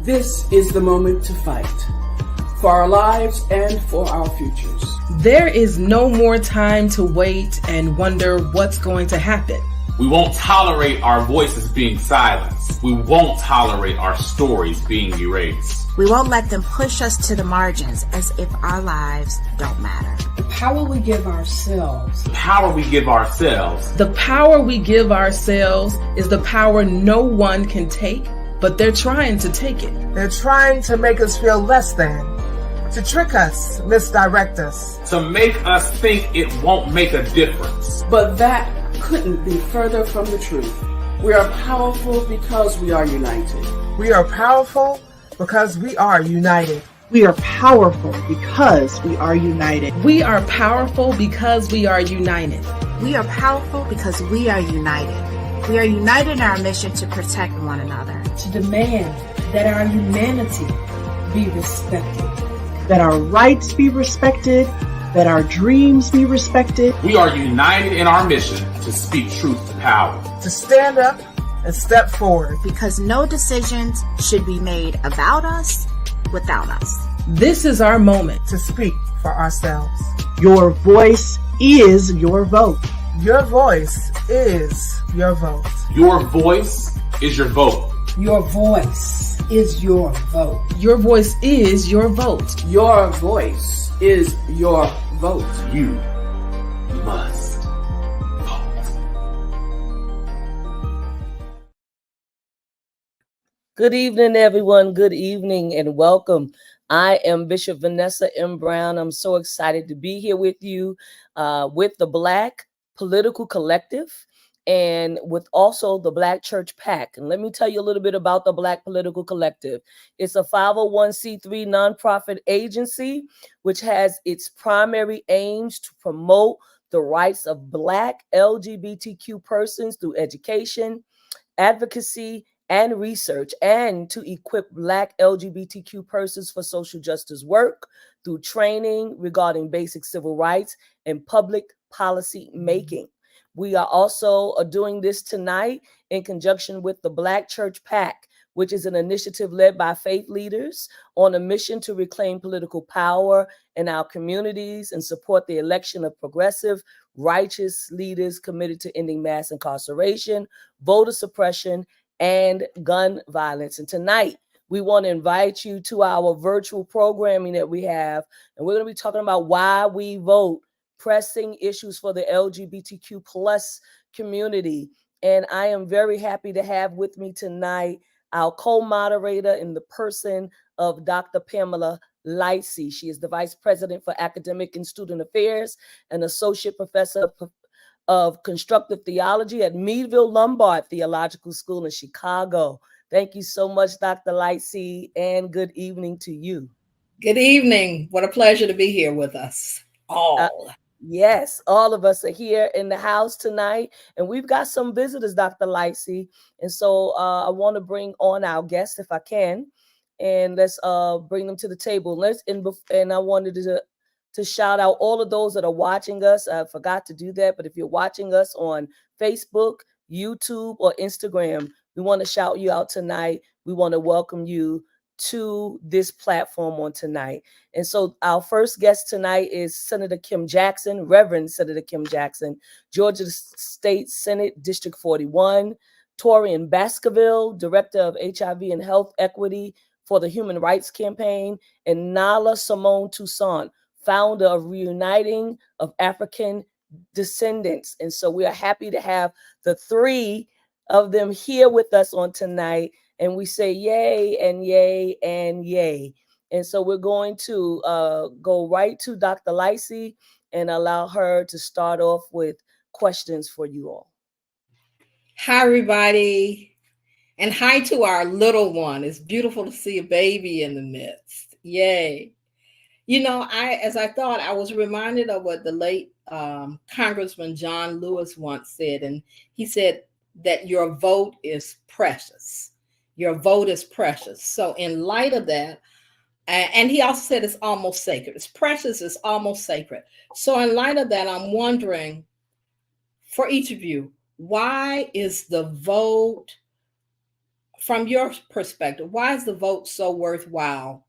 This is the moment to fight for our lives and for our futures. There is no more time to wait and wonder what's going to happen. We won't tolerate our voices being silenced. We won't tolerate our stories being erased. We won't let them push us to the margins as if our lives don't matter. The power we give ourselves. The power we give ourselves. The power we give ourselves is the power no one can take, but they're trying to take it. They're trying to make us feel less than, to trick us, misdirect us. To make us think it won't make a difference. But that couldn't be further from the truth. We are powerful because we are united. We are powerful because we are united. We are powerful because we are united. We are powerful because we are united. We are powerful because we are united. We are united in our mission to protect one another. To demand that our humanity be respected. That our rights be respected. That our dreams be respected. We are united in our mission to speak truth to power. To stand up and step forward. Because no decisions should be made about us without us. This is our moment to speak for ourselves. Your voice is your vote. Your voice is your vote. Your voice is your vote. Your voice is your vote. Your voice is your vote. Your voice is your vote. You must vote. Good evening, everyone. Good evening and welcome. I am Bishop Vanessa M. Brown. I'm so excited to be here with you with the Black Political Collective and with also the Black Church PAC. And let me tell you a little bit about the Black Political Collective. It's a 501c3 nonprofit agency which has its primary aims to promote the rights of Black LGBTQ persons through education, advocacy, and research, and to equip Black LGBTQ persons for social justice work through training regarding basic civil rights and public policy making. We are also doing this tonight in conjunction with the Black Church PAC, which is an initiative led by faith leaders on a mission to reclaim political power in our communities and support the election of progressive, righteous leaders committed to ending mass incarceration, voter suppression, and gun violence. And tonight, we want to invite you to our virtual programming that we have, and we're going to be talking about why we vote, pressing issues for the LGBTQ plus community. And I am very happy to have with me tonight our co-moderator in the person of Dr. Pamela Lightsey. She is the Vice President for Academic and Student Affairs and Associate Professor of Constructive Theology at Meadville Lombard Theological School in Chicago. Thank you so much, Dr. Lightsey, and good evening to you. Good evening. What a pleasure to be here with us all. Yes, all of us are here in the house tonight, and we've got some visitors, Dr. Lightsey, and so I want to bring on our guests if I can, and let's bring them to the table. And I wanted to shout out all of those that are watching us. I forgot to do that, but if you're watching us on Facebook, YouTube, or Instagram, we want to shout you out tonight. We want to welcome you to this platform on tonight. And so our first guest tonight is Senator Kim Jackson, Reverend Senator Kim Jackson, Georgia State Senate District 41, Torrian Baskerville, Director of HIV and Health Equity for the Human Rights Campaign, and Nala Simone Toussaint, founder of Reuniting of African Descendants. And so we are happy to have the three of them here with us on tonight. And we say yay and yay and yay. And so we're going to go right to Dr. Lightsey and allow her to start off with questions for you all. Hi, everybody. And hi to our little one. It's beautiful to see a baby in the midst. Yay. You know, as I thought, I was reminded of what the late Congressman John Lewis once said. And he said that your vote is precious. Your vote is precious. So in light of that, and he also said it's almost sacred. It's precious, it's almost sacred. So in light of that, I'm wondering for each of you, why is the vote from your perspective, why is the vote so worthwhile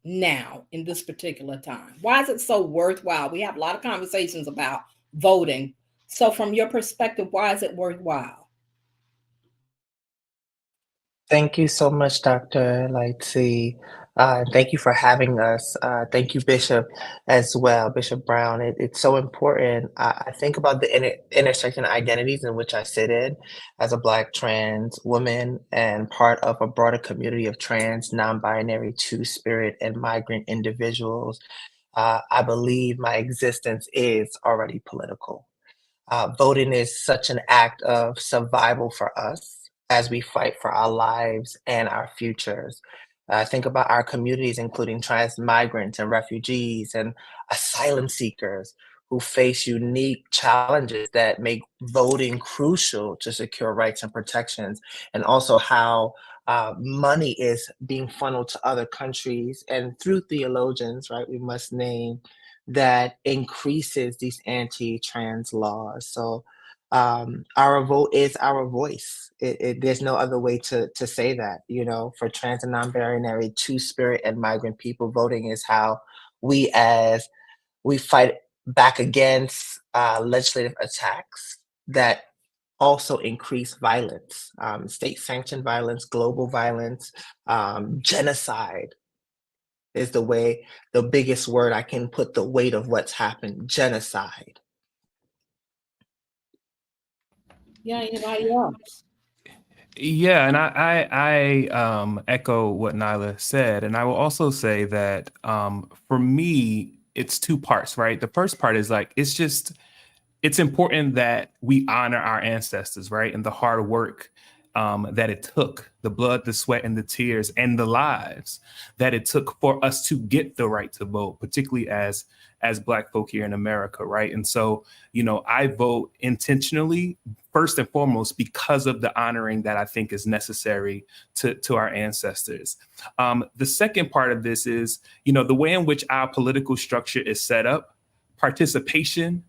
now in this particular time? Why is it so worthwhile? We have a lot of conversations about voting. So from your perspective, why is it worthwhile? Thank you so much, Dr. Lightsey. Thank you for having us. Thank you, Bishop, as well, Bishop Brown. It's so important. I think about the intersection identities in which I sit in as a Black trans woman and part of a broader community of trans, non-binary, two-spirit, and migrant individuals. I believe my existence is already political. Voting is such an act of survival for us as we fight for our lives and our futures. Think about our communities, including trans migrants and refugees and asylum seekers who face unique challenges that make voting crucial to secure rights and protections, and also how money is being funneled to other countries and through theologians, right? We must name that increases these anti-trans laws. So our vote is our voice. There's no other way to say that, you know, for trans and non-binary, two-spirit and migrant people, voting is how we fight back against legislative attacks that also increase violence, state-sanctioned violence, global violence, genocide is the biggest word I can put the weight of what's happened, genocide. Yeah, anybody else? Yeah, and I echo what Nyla said, and I will also say that for me, it's two parts, right? The first part is like it's important that we honor our ancestors, right, and the hard work that it took, the blood, the sweat, and the tears, and the lives that it took for us to get the right to vote, particularly as Black folk here in America, right? And so, you know, I vote intentionally, first and foremost, because of the honoring that I think is necessary to our ancestors. The second part of this is, you know, the way in which our political structure is set up, participation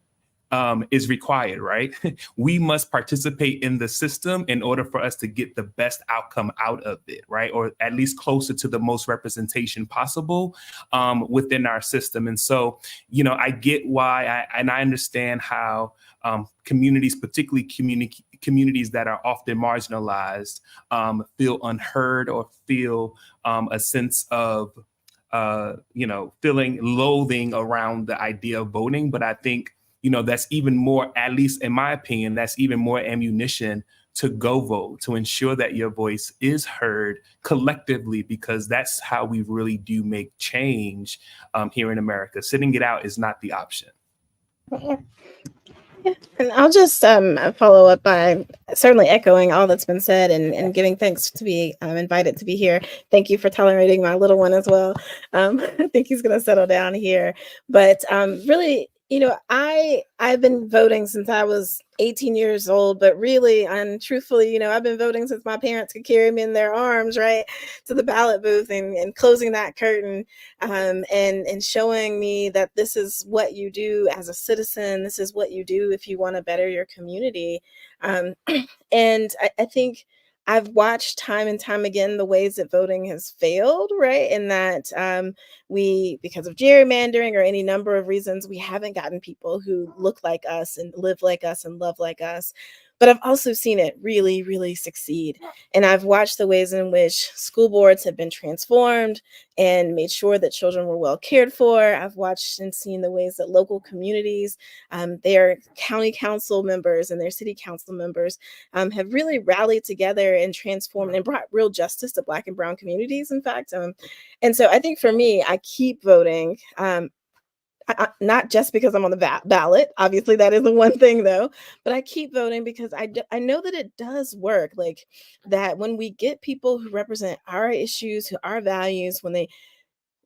is required, right? We must participate in the system in order for us to get the best outcome out of it, right? Or at least closer to the most representation possible within our system. And so, you know, I get why, I understand how communities, particularly communities that are often marginalized, feel unheard or feel a sense of, you know, feeling loathing around the idea of voting. But I think, you know, that's even more, at least in my opinion, that's even more ammunition to go vote, to ensure that your voice is heard collectively, because that's how we really do make change here in America. Sitting it out is not the option. And I'll just follow up by certainly echoing all that's been said and giving thanks to be invited to be here. Thank you for tolerating my little one as well. I think he's going to settle down here. But really, you know, I've been voting since I was 18 years old, but really and truthfully, you know, I've been voting since my parents could carry me in their arms, right, to the ballot booth and closing that curtain and showing me that this is what you do as a citizen. This is what you do if you want to better your community. And I think I've watched time and time again the ways that voting has failed, right? And that we, because of gerrymandering or any number of reasons, we haven't gotten people who look like us and live like us and love like us. But I've also seen it really, really succeed. And I've watched the ways in which school boards have been transformed and made sure that children were well cared for. I've watched and seen the ways that local communities, their county council members and their city council members have really rallied together and transformed and brought real justice to Black and Brown communities, in fact. And so I think for me, I keep voting. Not just because I'm on the ballot. Obviously, that is the one thing, though. But I keep voting because I know that it does work. Like that when we get people who represent our issues, who our values, when they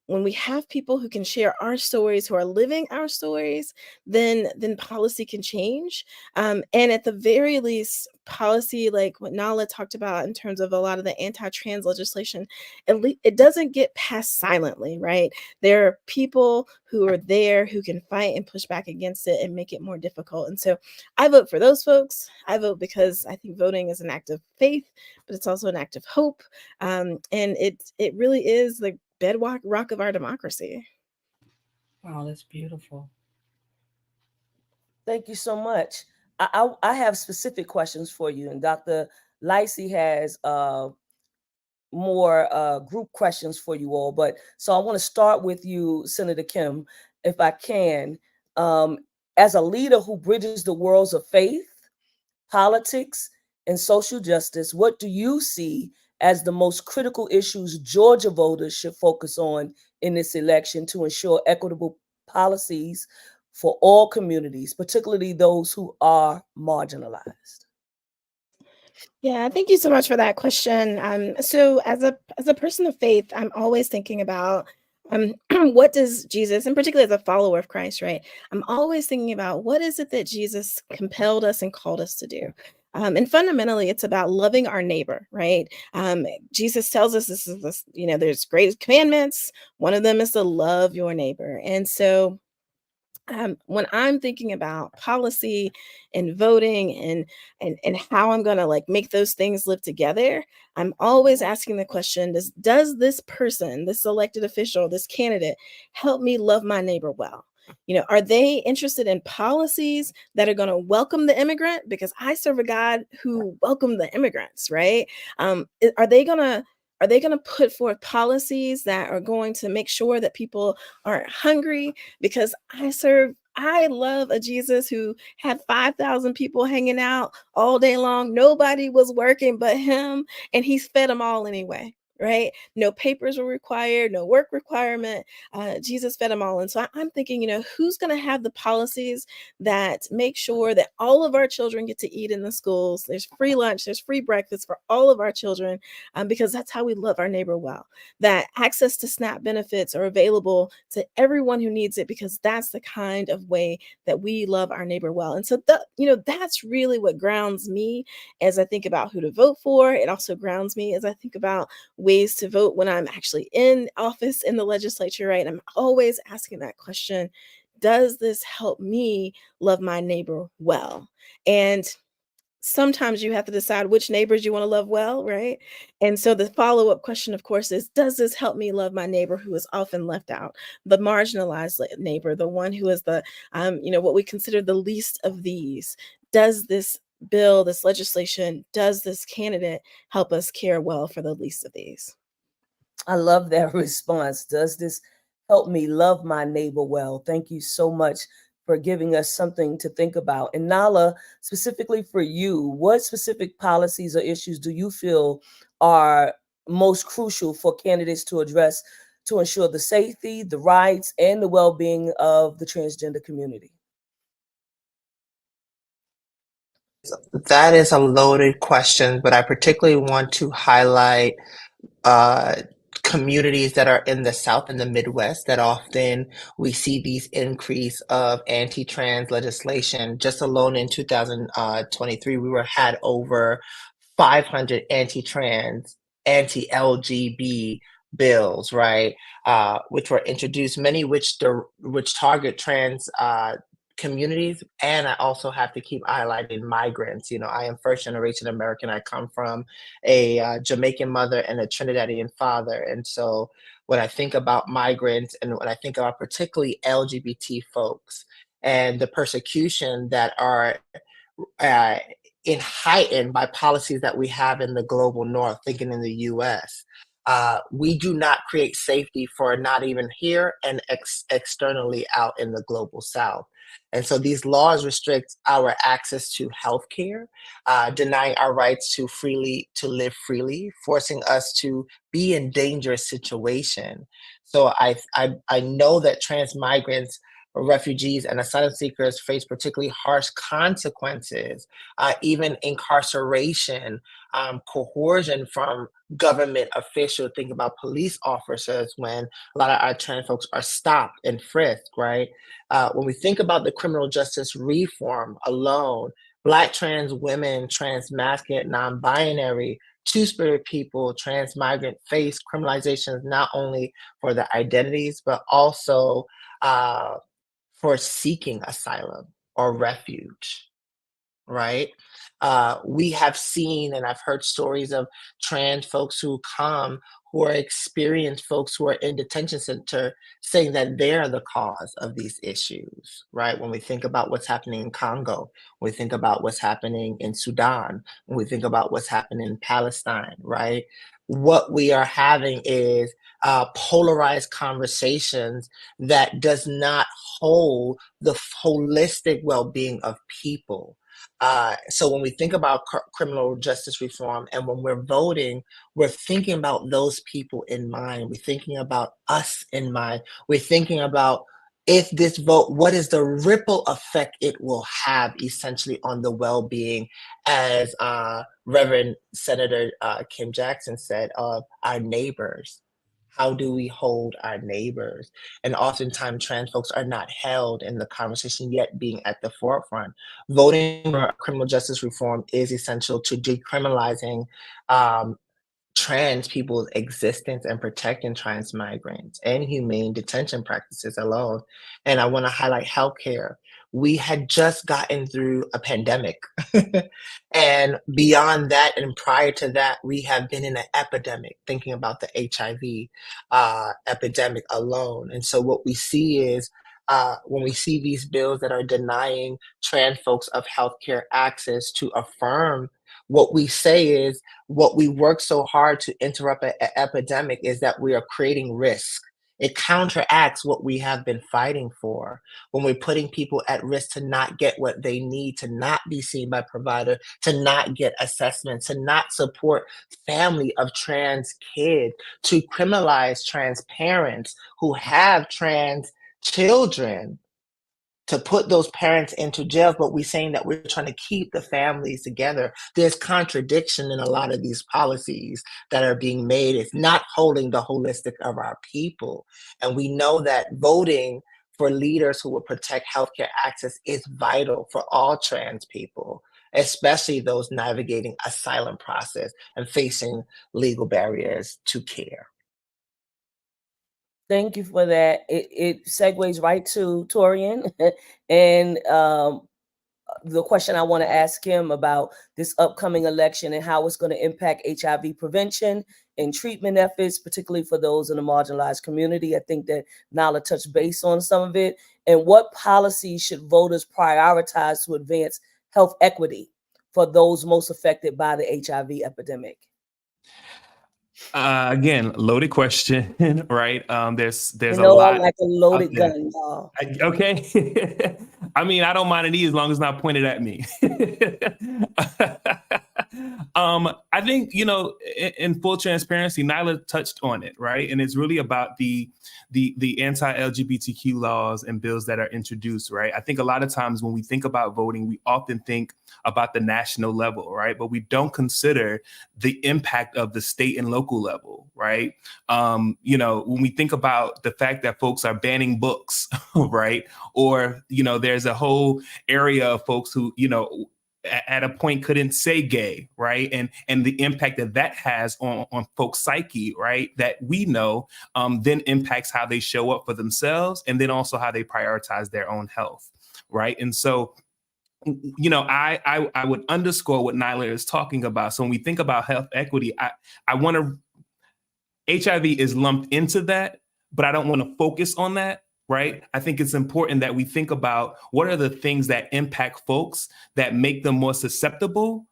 when we have people who can share our stories, who are living our stories, then policy can change. And at the very least, policy like what Nala talked about in terms of a lot of the anti-trans legislation, at least it doesn't get passed silently, right? There are people who are there who can fight and push back against it and make it more difficult. And so I vote for those folks. I vote because I think voting is an act of faith, but it's also an act of hope. And it really is the bedrock rock of our democracy. Wow, that's beautiful. Thank you so much. I have specific questions for you, and Dr. Lightsey has more group questions for you all. But so I want to start with you, Senator Kim, if I can. As a leader who bridges the worlds of faith, politics, and social justice, what do you see as the most critical issues Georgia voters should focus on in this election to ensure equitable policies for all communities, particularly those who are marginalized? Yeah, thank you so much for that question. So as a person of faith, I'm always thinking about what does Jesus, and particularly as a follower of Christ, right? I'm always thinking about what is it that Jesus compelled us and called us to do. And fundamentally, it's about loving our neighbor, right? Jesus tells us this, there's great commandments. One of them is to love your neighbor. And so when I'm thinking about policy and voting and how I'm going to like make those things live together, I'm always asking the question, does this person, this elected official, this candidate help me love my neighbor well? Are they interested in policies that are going to welcome the immigrant? Because I serve a God who welcomed the immigrants, right? Are they going to put forth policies that are going to make sure that people aren't hungry? Because I love a Jesus who had 5,000 people hanging out all day long. Nobody was working but him, and he's fed them all anyway, right? No papers were required, no work requirement. Jesus fed them all. And so I'm thinking, who's going to have the policies that make sure that all of our children get to eat in the schools? There's free lunch, there's free breakfast for all of our children, because that's how we love our neighbor well. That access to SNAP benefits are available to everyone who needs it, because that's the kind of way that we love our neighbor well. And so that's really what grounds me as I think about who to vote for. It also grounds me as I think about ways to vote when I'm actually in office in the legislature, right? I'm always asking that question, does this help me love my neighbor well? And sometimes you have to decide which neighbors you want to love well, right? And so the follow-up question, of course, is, does this help me love my neighbor who is often left out, the marginalized neighbor, the one who is the, what we consider the least of these? Does this bill, this legislation, does this candidate help us care well for the least of these? I love that response. Does this help me love my neighbor well? Thank you so much for giving us something to think about. And Nala, specifically for you, what specific policies or issues do you feel are most crucial for candidates to address to ensure the safety, the rights, and the well-being of the transgender community? That is a loaded question, but I particularly want to highlight communities that are in the South and the Midwest that often we see these increase of anti-trans legislation. Just alone in 2023, we had over 500 anti-trans, anti-LGB bills, right? Which were introduced, many which target trans communities. And I also have to keep highlighting migrants. I am first generation American. I come from a Jamaican mother and a Trinidadian father. And so when I think about migrants and when I think about particularly LGBT folks and the persecution that are heightened by policies that we have in the global north, thinking in the US, we do not create safety for not even here and externally out in the global south. And so these laws restrict our access to healthcare, denying our rights to live freely, forcing us to be in dangerous situation. So I know that trans migrants refugees and asylum seekers face particularly harsh consequences, even incarceration, coercion from government officials. Think about police officers when a lot of our trans folks are stopped and frisked, right? When we think about the criminal justice reform alone, Black trans women, trans masculine, non-binary, two-spirit people, trans migrant face criminalizations not only for their identities, but also for seeking asylum or refuge, right? We have seen and I've heard stories of trans folks who come who are experienced folks who are in detention center saying that they're the cause of these issues, right? When we think about what's happening in Congo, when we think about what's happening in Sudan, when we think about what's happening in Palestine, right? What we are having is polarized conversations that does not hold the holistic well-being of people. So when we think about criminal justice reform and when we're voting, we're thinking about those people in mind. We're thinking about us in mind. We're thinking about if this vote, what is the ripple effect it will have essentially on the well-being, as Reverend Senator Kim Jackson said, of our neighbors. How do we hold our neighbors? And oftentimes trans folks are not held in the conversation yet being at the forefront. Voting for criminal justice reform is essential to decriminalizing trans people's existence and protecting trans migrants and humane detention practices alone. And I want to highlight healthcare. We had just gotten through a pandemic. And beyond that, and prior to that, we have been in an epidemic, thinking about the HIV epidemic alone. And so what we see is when we see these bills that are denying trans folks of healthcare access, to affirm what we say is what we work so hard to interrupt an epidemic is that we are creating risk. It counteracts what we have been fighting for when we're putting people at risk to not get what they need, to not be seen by provider, to not get assessments, to not support family of trans kids, to criminalize trans parents who have trans children, to put those parents into jail, but we're saying that we're trying to keep the families together. There's contradiction in a lot of these policies that are being made. It's not holding the holistic of our people. And we know that voting for leaders who will protect healthcare access is vital for all trans people, especially those navigating asylum process and facing legal barriers to care. Thank you for that. It segues right to Torrian and the question I want to ask him about this upcoming election and how it's going to impact HIV prevention and treatment efforts, particularly for those in the marginalized community. I think that Nala touched base on some of it. And what policies should voters prioritize to advance health equity for those most affected by the HIV epidemic? Again, loaded question, right? There's you a know, lot. I'm like a loaded gun, y'all. Okay. I mean, I don't mind an E as long as it's not pointed at me. I think, you know, in full transparency, Nala touched on it, right? And it's really about the anti-LGBTQ laws and bills that are introduced, right? I think a lot of times when we think about voting, we often think about the national level, right? But we don't consider the impact of the state and local level, right? You know, when we think about the fact that folks are banning books, right? Or, you know, there's a whole area of folks who, you know, at a point couldn't say gay, right? And the impact that has on folks' psyche, right? That we know then impacts how they show up for themselves and then also how they prioritize their own health, right? And so, you know, I would underscore what Nala is talking about. So when we think about health equity, I want to, HIV is lumped into that, but I don't want to focus on that. Right. I think it's important that we think about what are the things that impact folks that make them more susceptible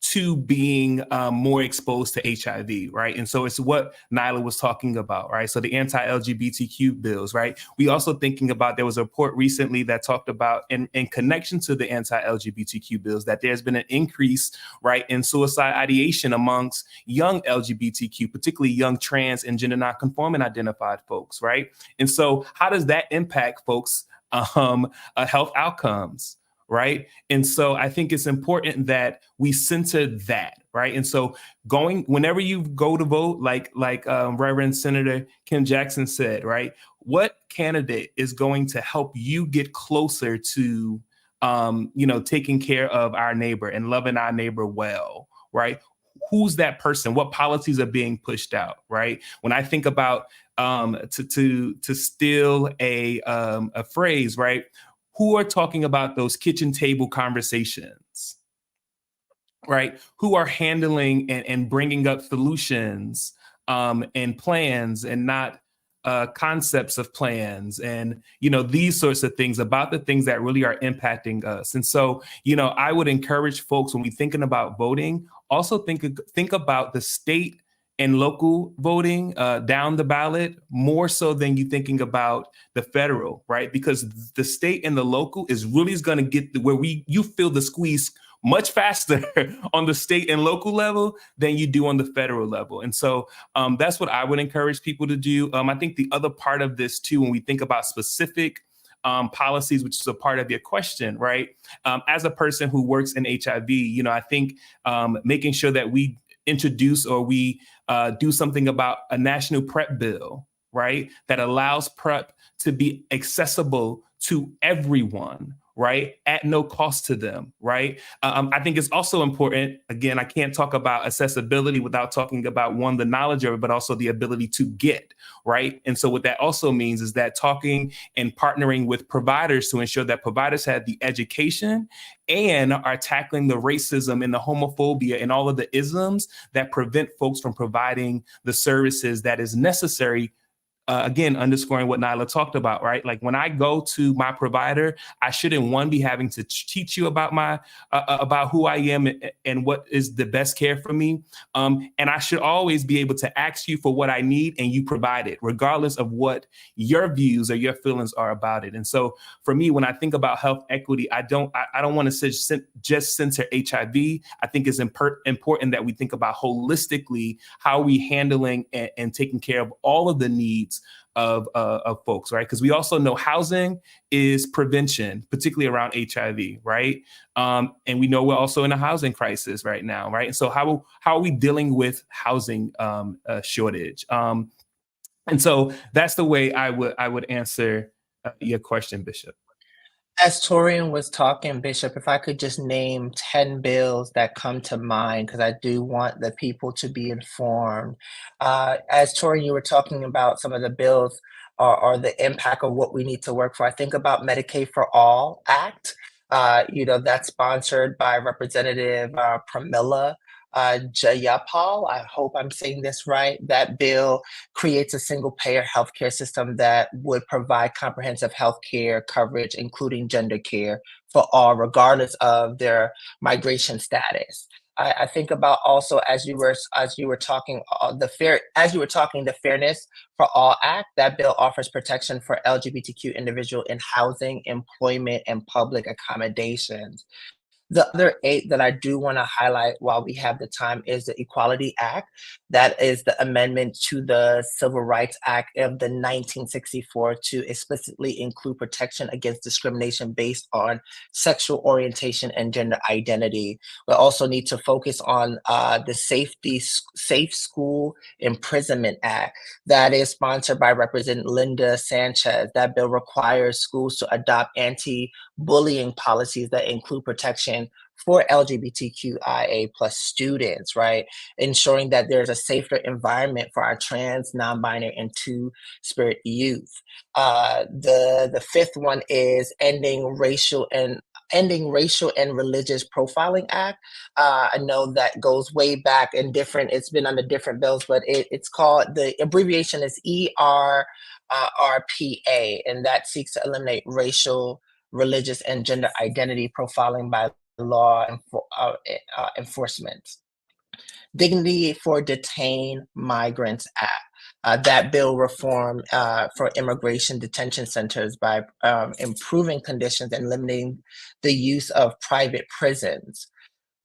to being more exposed to HIV, right? And so it's what Nala was talking about, right? So the anti-LGBTQ bills, right? We also thinking about, there was a report recently that talked about in connection to the anti-LGBTQ bills, that there's been an increase, right, in suicide ideation amongst young LGBTQ, particularly young trans and gender nonconforming identified folks, right? And so how does that impact folks' health outcomes? Right. And so I think it's important that we center that. Right. And so whenever you go to vote, like Reverend Senator Kim Jackson said, right, what candidate is going to help you get closer to, taking care of our neighbor and loving our neighbor well? Right. Who's that person? What policies are being pushed out? Right. When I think about to steal a phrase, right, who are talking about those kitchen table conversations, right? Who are handling and bringing up solutions and plans and not concepts of plans and, these sorts of things, about the things that really are impacting us. And so, I would encourage folks, when we're thinking about voting, also think about the state and local voting down the ballot more so than you thinking about the federal, right? Because the state and the local is really going to get where you feel the squeeze much faster on the state and local level than you do on the federal level. And so that's what I would encourage people to do. I think the other part of this too, when we think about specific policies, which is a part of your question, right? As a person who works in HIV, I think making sure that we introduce or we do something about a national PrEP bill, right? That allows PrEP to be accessible to everyone, right? At no cost to them, right? I think it's also important, again, I can't talk about accessibility without talking about, one, the knowledge of it, but also the ability to get, right? And so what that also means is that talking and partnering with providers to ensure that providers have the education and are tackling the racism and the homophobia and all of the isms that prevent folks from providing the services that is necessary. Again, underscoring what Nala talked about, right? Like when I go to my provider, I shouldn't, one, be having to teach you about about who I am and what is the best care for me. And I should always be able to ask you for what I need and you provide it, regardless of what your views or your feelings are about it. And so for me, when I think about health equity, I don't want to just center HIV. I think it's important that we think about holistically how we handling and taking care of all of the needs of folks, right? Because we also know housing is prevention, particularly around HIV, right? And we know we're also in a housing crisis right now, right? And so how are we dealing with housing shortage? And so that's the way I would answer your question, Bishop. As Torrian was talking, Bishop, if I could just name 10 bills that come to mind, because I do want the people to be informed. As Torrian, you were talking about some of the bills or the impact of what we need to work for. I think about Medicaid for All Act. That's sponsored by Representative Pamela Jayapal. I hope I'm saying this right. That bill creates a single payer healthcare system that would provide comprehensive healthcare coverage, including gender care for all, regardless of their migration status. I think about also, as you were talking, the Fairness for All Act. That bill offers protection for LGBTQ individuals in housing, employment, and public accommodations. The other 8 that I do want to highlight while we have the time is the Equality Act. That is the amendment to the Civil Rights Act of the 1964 to explicitly include protection against discrimination based on sexual orientation and gender identity. We also need to focus on the Safe School Imprisonment Act. That is sponsored by Representative Linda Sanchez. That bill requires schools to adopt anti-bullying policies that include protection for LGBTQIA plus students, right? Ensuring that there's a safer environment for our trans, non-binary, and two-spirit youth. The 5th one is ending racial and religious profiling act. I know that goes way back and it's been under different bills, but it's called, the abbreviation is ERRPA, and that seeks to eliminate racial, religious, and gender identity profiling by law enforcement. Dignity for Detained Migrants Act. That bill reform for immigration detention centers by improving conditions and limiting the use of private prisons.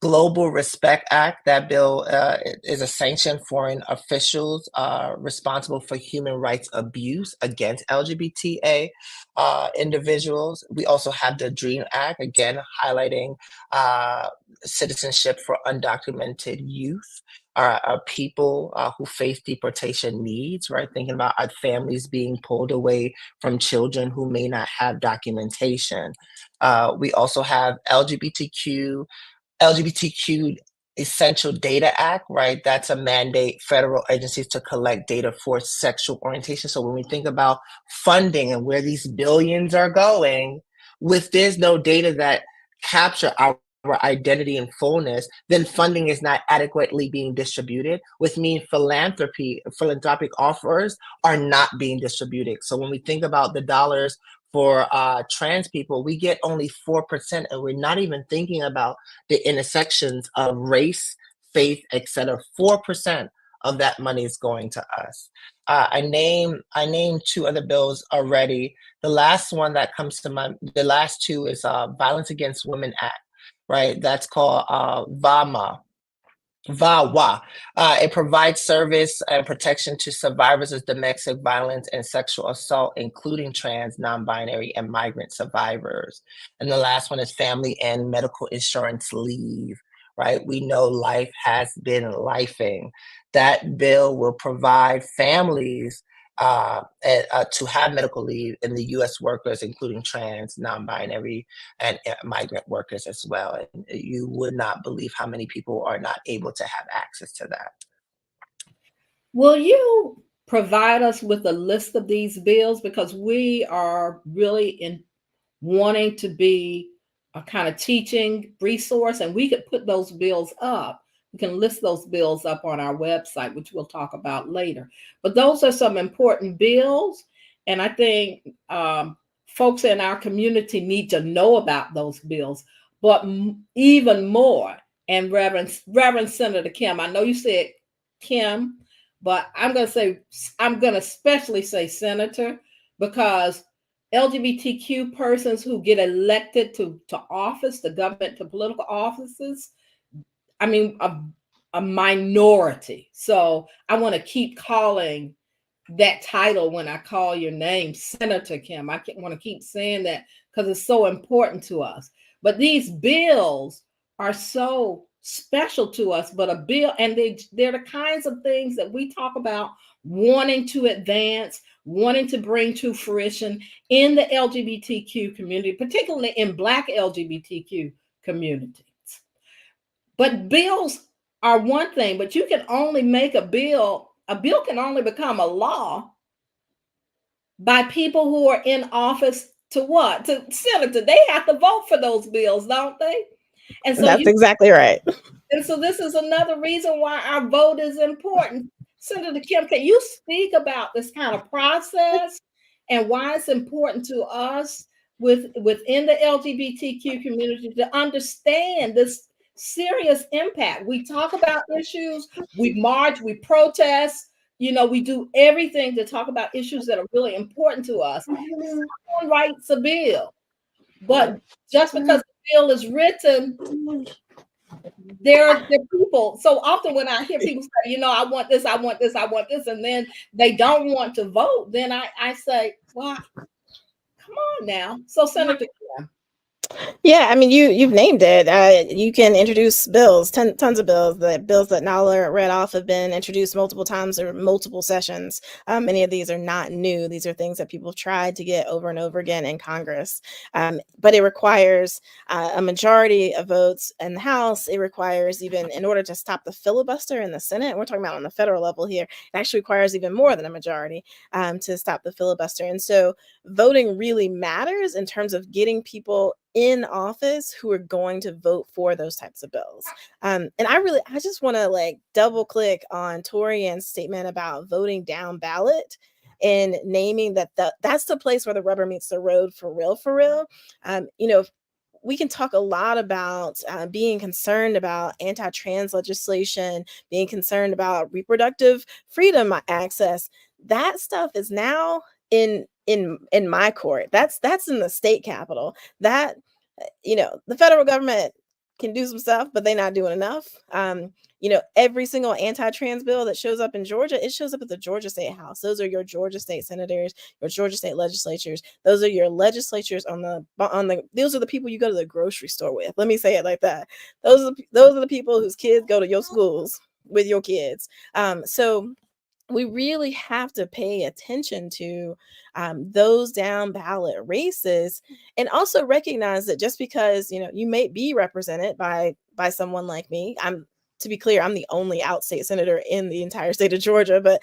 Global Respect Act, that bill is a sanction foreign officials responsible for human rights abuse against LGBTA individuals. We also have the DREAM Act, again, highlighting citizenship for undocumented youth, people who face deportation needs, right? Thinking about our families being pulled away from children who may not have documentation. We also have LGBTQ Essential Data Act, right? That's a mandate federal agencies to collect data for sexual orientation. So when we think about funding and where these billions are going, if there's no data that capture our identity and fullness, then funding is not adequately being distributed, which means philanthropic offers are not being distributed. So when we think about the dollars for trans people, we get only 4%, and we're not even thinking about the intersections of race, faith, etc. 4% of that money is going to us. I named two other bills already. The last one that comes to mind, the last two is Violence Against Women Act, right? That's called VAWA. It provides service and protection to survivors of domestic violence and sexual assault, including trans, non-binary, and migrant survivors. And the last one is Family and Medical Insurance Leave, right? We know life has been lifing. That bill will provide families to have medical leave in the U.S. workers, including trans, non-binary, and migrant workers as well. And you would not believe how many people are not able to have access to that. Will you provide us with a list of these bills? Because we are really wanting to be a kind of teaching resource, and we could put those bills up. We can list those bills up on our website, which we'll talk about later. But those are some important bills, and I think folks in our community need to know about those bills. But even more, and Reverend Senator Kim, I know you said Kim, but I'm going to especially say Senator, because LGBTQ persons who get elected to office, to government, to political offices, I mean, a minority. So I want to keep calling that title when I call your name, Senator Kim. I want to keep saying that because it's so important to us. But these bills are so special to us, but a bill, and they're the kinds of things that we talk about wanting to advance, wanting to bring to fruition in the LGBTQ community, particularly in Black LGBTQ communities. But bills are one thing, but you can only make a bill can only become a law by people who are in office to what? To senator. They have to vote for those bills, don't they? And so that's exactly right. And so this is another reason why our vote is important. Senator Kim, can you speak about this kind of process and why it's important to us within the LGBTQ community to understand this serious impact? We talk about issues, we march, we protest, we do everything to talk about issues that are really important to us. Someone writes a bill, but just because the bill is written, there are people. So often when I hear people say, I want this, I want this, I want this, and then they don't want to vote, then I say, well, come on now. So Senator Kim. Yeah, I mean, you've named it. You can introduce bills, tons of bills. The bills that Nala read off have been introduced multiple times or multiple sessions. Many of these are not new. These are things that people have tried to get over and over again in Congress. But it requires a majority of votes in the House. It requires, even in order to stop the filibuster in the Senate, we're talking about on the federal level here, it actually requires even more than a majority to stop the filibuster. And so voting really matters in terms of getting people in office who are going to vote for those types of bills. And I just want to double click on Torrian's statement about voting down ballot and naming that's the place where the rubber meets the road for real. we can talk a lot about being concerned about anti-trans legislation, being concerned about reproductive freedom access. That stuff is now in my court. That's in the state capitol. That, the federal government can do some stuff, but they're not doing enough. Every single anti-trans bill that shows up in Georgia, it shows up at the Georgia State House. Those are your Georgia State senators, your Georgia State legislatures. Those are your legislatures those are the people you go to the grocery store with. Let me say it like that. Those are the people whose kids go to your schools with your kids. So we really have to pay attention to those down ballot races, and also recognize that just because you may be represented by someone like me, to be clear, I'm the only outstate senator in the entire state of Georgia, but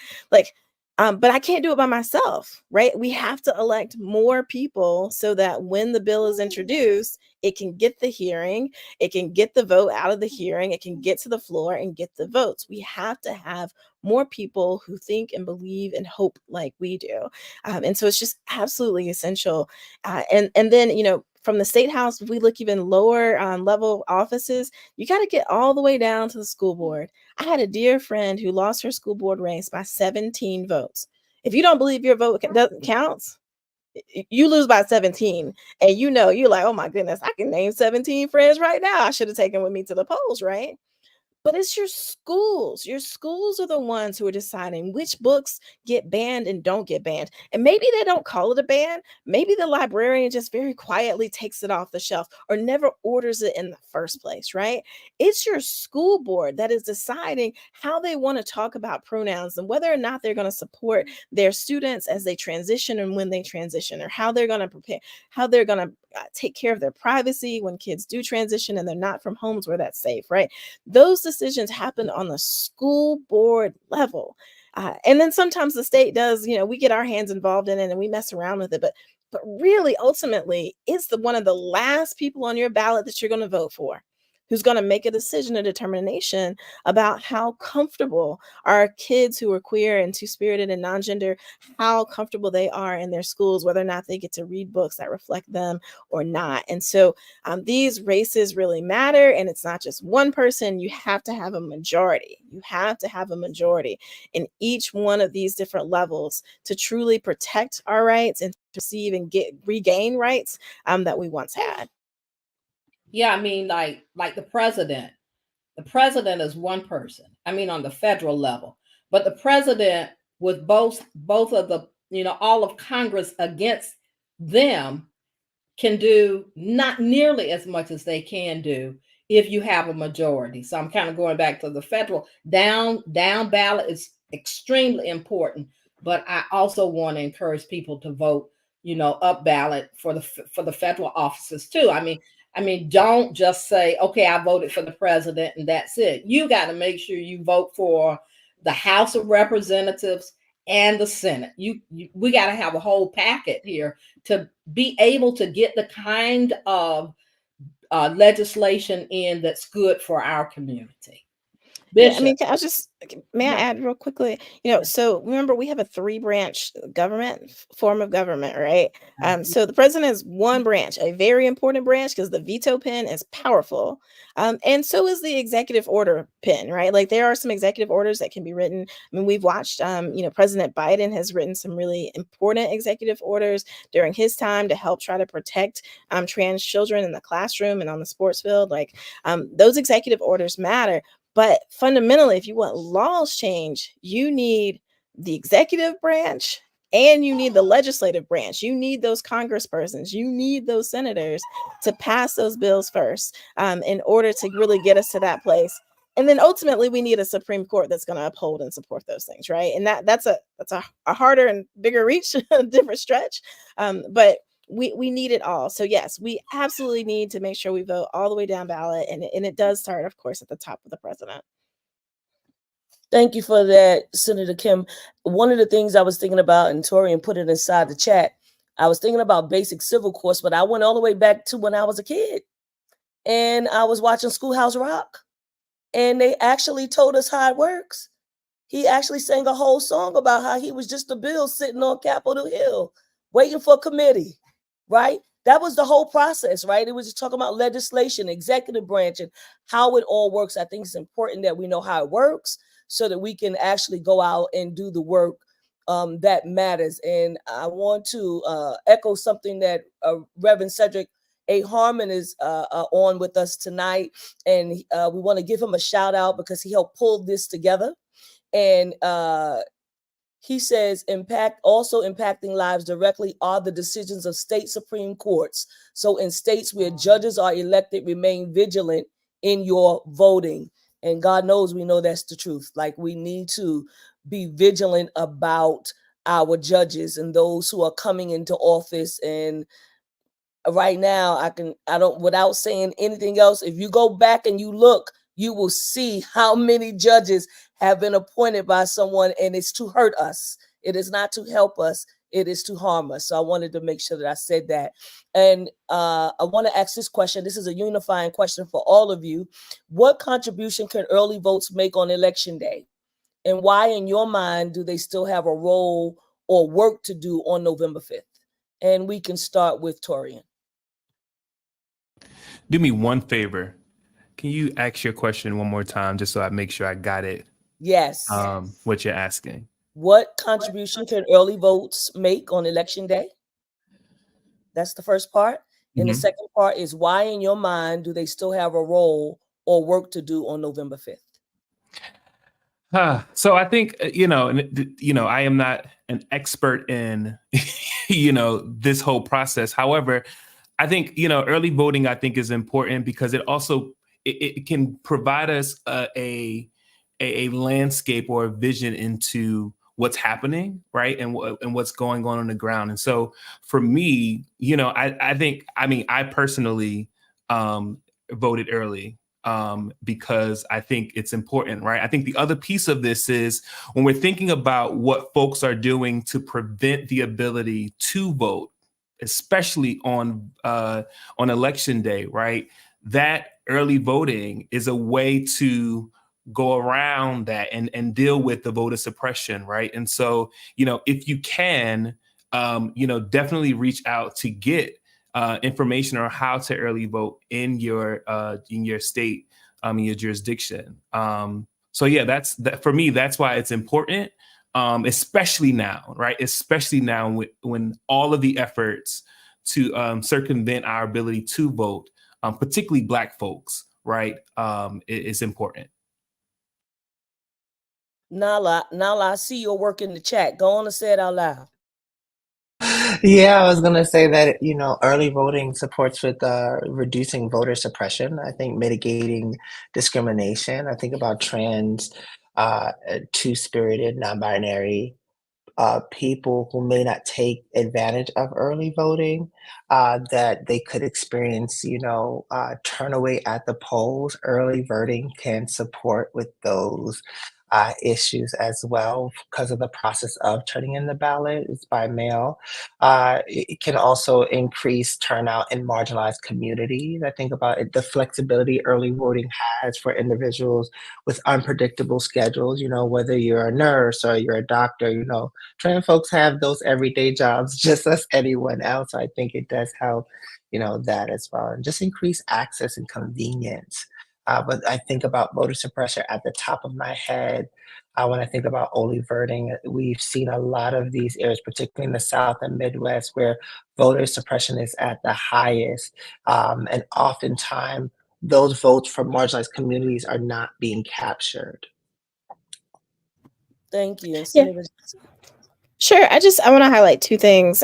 I can't do it by myself, right? We have to elect more people so that when the bill is introduced, it can get the hearing, it can get the vote out of the hearing, it can get to the floor and get the votes. We have to have more people who think and believe and hope like we do. And so it's just absolutely essential. And then, from the state house, if we look even lower level offices, you got to get all the way down to the school board. I had a dear friend who lost her school board race by 17 votes. If you don't believe your vote counts, you lose by 17. And you're like, oh my goodness, I can name 17 friends right now I should have taken with me to the polls, right? But it's your schools. Your schools are the ones who are deciding which books get banned and don't get banned. And maybe they don't call it a ban. Maybe the librarian just very quietly takes it off the shelf or never orders it in the first place, right? It's your school board that is deciding how they want to talk about pronouns and whether or not they're going to support their students as they transition and when they transition, or how they're going to prepare, how they're going to take care of their privacy when kids do transition and they're not from homes where that's safe, right? Those decisions happen on the school board level. And then sometimes the state does, we get our hands involved in it and we mess around with it. But really, ultimately, it's one of the last people on your ballot that you're going to vote for who's going to make a decision, a determination about how comfortable our kids who are queer and two-spirited and non-gender, how comfortable they are in their schools, whether or not they get to read books that reflect them or not. And so these races really matter. And it's not just one person. You have to have a majority. You have to have a majority in each one of these different levels to truly protect our rights and to receive and regain rights that we once had. Yeah, I mean, like the president. The president is one person. I mean, on the federal level, but the president with both of the, all of Congress against them can do not nearly as much as they can do if you have a majority. So I'm kind of going back to the federal down ballot is extremely important, but I also want to encourage people to vote, up ballot for the federal offices too. I mean, don't just say, okay, I voted for the president and that's it. You got to make sure you vote for the House of Representatives and the Senate. We got to have a whole packet here to be able to get the kind of legislation in that's good for our community. Bishop. Yeah, may I add real quickly? So remember, we have a 3-branch government form of government, right? So the president is one branch, a very important branch, because the veto pen is powerful. And so is the executive order pen, right? Like there are some executive orders that can be written. I mean, we've watched, President Biden has written some really important executive orders during his time to help try to protect trans children in the classroom and on the sports field. Like those executive orders matter. But fundamentally, if you want laws change, you need the executive branch and you need the legislative branch. You need those congresspersons. You need those senators to pass those bills first in order to really get us to that place. And then ultimately, we need a Supreme Court that's going to uphold and support those things, right? And that's a harder and bigger reach, a different stretch. But we need it all. So yes, we absolutely need to make sure we vote all the way down ballot. And it does start, of course, at the top of the president. Thank you for that, Senator Kim. One of the things I was thinking about, and Torrian put it inside the chat, I was thinking about basic civil course, but I went all the way back to when I was a kid. And I was watching Schoolhouse Rock. And they actually told us how it works. He actually sang a whole song about how he was just a bill sitting on Capitol Hill, waiting for committee. Right? that was the whole process, right? It was just talking about legislation, executive branch, and how it all works. I think it's important that we know how it works so that we can actually go out and do the work that matters. And I want to echo something that Reverend Cedric A. Harmon is on with us tonight. And we want to give him a shout out because he helped pull this together. And he says, also impacting lives directly are the decisions of state Supreme Courts. So in states where judges are elected, remain vigilant in your voting. And God knows we know that's the truth. Like, we need to be vigilant about our judges and those who are coming into office. And right now, without saying anything else, if you go back and you look, you will see how many judges have been appointed by someone, and it's to hurt us. It is not to help us. It is to harm us. So I wanted to make sure that I said that. And I want to ask this question. This is a unifying question for all of you. What contribution can early votes make on election day? And why, in your mind, do they still have a role or work to do on November 5th? And we can start with Torrian. Do me one favor. Can you ask your question one more time just so I make sure I got it? Yes. What you're asking. What contribution can early votes make on election day? That's the first part. And the second part is, why, in your mind, do they still have a role or work to do on November 5th? So I think, I am not an expert in, this whole process. However, I think, early voting, I think, is important because it also, it can provide us a landscape or a vision into what's happening, right? And what's going on the ground. And so for me, I personally voted early because I think it's important, right? I think the other piece of this is when we're thinking about what folks are doing to prevent the ability to vote, especially on election day, right? That early voting is a way to go around that and deal with the voter suppression, right? And so, if you can, definitely reach out to get information on how to early vote in your state, in your jurisdiction. So yeah, that's for me. That's why it's important, especially now, right? Especially now when all of the efforts to circumvent our ability to vote, particularly Black folks, right, is important. Nala, I see your work in the chat. Go on and say it out loud. Yeah, I was going to say that, early voting supports with reducing voter suppression. I think mitigating discrimination. I think about trans, two-spirited, non-binary people who may not take advantage of early voting, that they could experience, turnout at the polls. Early voting can support with those issues as well because of the process of turning in the ballot. It's by mail. It can also increase turnout in marginalized communities. I think about it, the flexibility early voting has for individuals with unpredictable schedules, whether you're a nurse or you're a doctor, trans folks have those everyday jobs just as anyone else. I think it does help, that as well, and just increase access and convenience. But I think about voter suppression at the top of my head. When I think about early voting, we've seen a lot of these areas, particularly in the South and Midwest, where voter suppression is at the highest. And oftentimes, those votes from marginalized communities are not being captured. Thank you. Yeah. Sure. I want to highlight two things.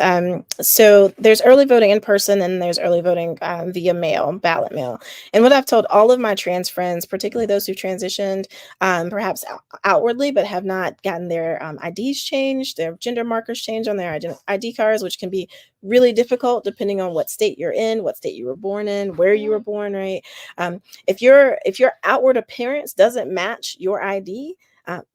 So there's early voting in person and there's early voting via mail, ballot mail. And what I've told all of my trans friends, particularly those who transitioned perhaps outwardly, but have not gotten their IDs changed, their gender markers changed on their ID cards, which can be really difficult depending on what state you're in, what state you were born in, where you were born, right? If your outward appearance doesn't match your ID,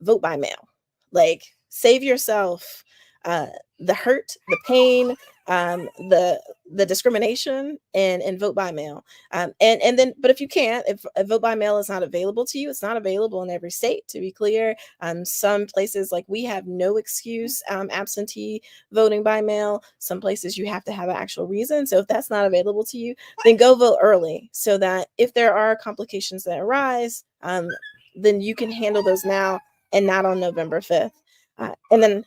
vote by mail. Like, save yourself the hurt, the pain, the discrimination, and vote by mail. And then, but if you can't, if a vote by mail is not available to you, it's not available in every state, to be clear. Some places, like we have no excuse absentee voting by mail. Some places you have to have an actual reason. So if that's not available to you, then go vote early, so that if there are complications that arise, then you can handle those now and not on November 5th. And then,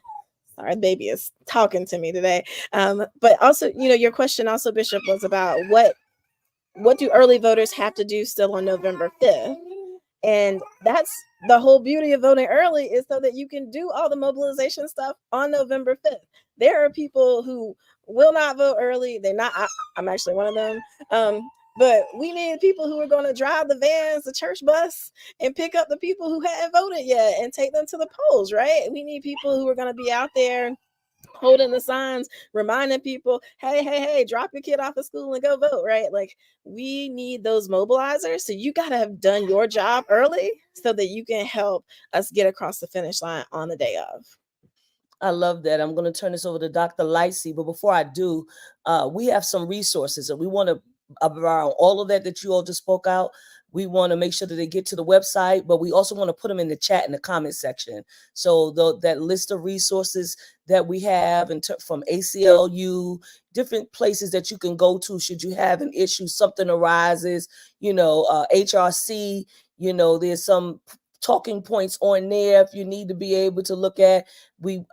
sorry, baby is talking to me today. But also, your question also, Bishop, was about what do early voters have to do still on November 5th? And that's the whole beauty of voting early, is so that you can do all the mobilization stuff on November 5th. There are people who will not vote early. I'm actually one of them. But we need people who are going to drive the vans, the church bus, and pick up the people who hadn't voted yet and take them to the polls, right? We need people who are going to be out there holding the signs, reminding people, hey, drop your kid off of school and go vote, right? Like, we need those mobilizers. So you got to have done your job early so that you can help us get across the finish line on the day of. I love that. I'm going to turn this over to Dr. Lightsey. But before I do, we have some resources, and we want to, around all of that you all just spoke out, we want to make sure that they get to the website, but we also want to put them in the chat in the comment section. So that list of resources that we have from ACLU, different places that you can go to should you have an issue, something arises, HRC, there's some talking points on there if you need to be able to look at.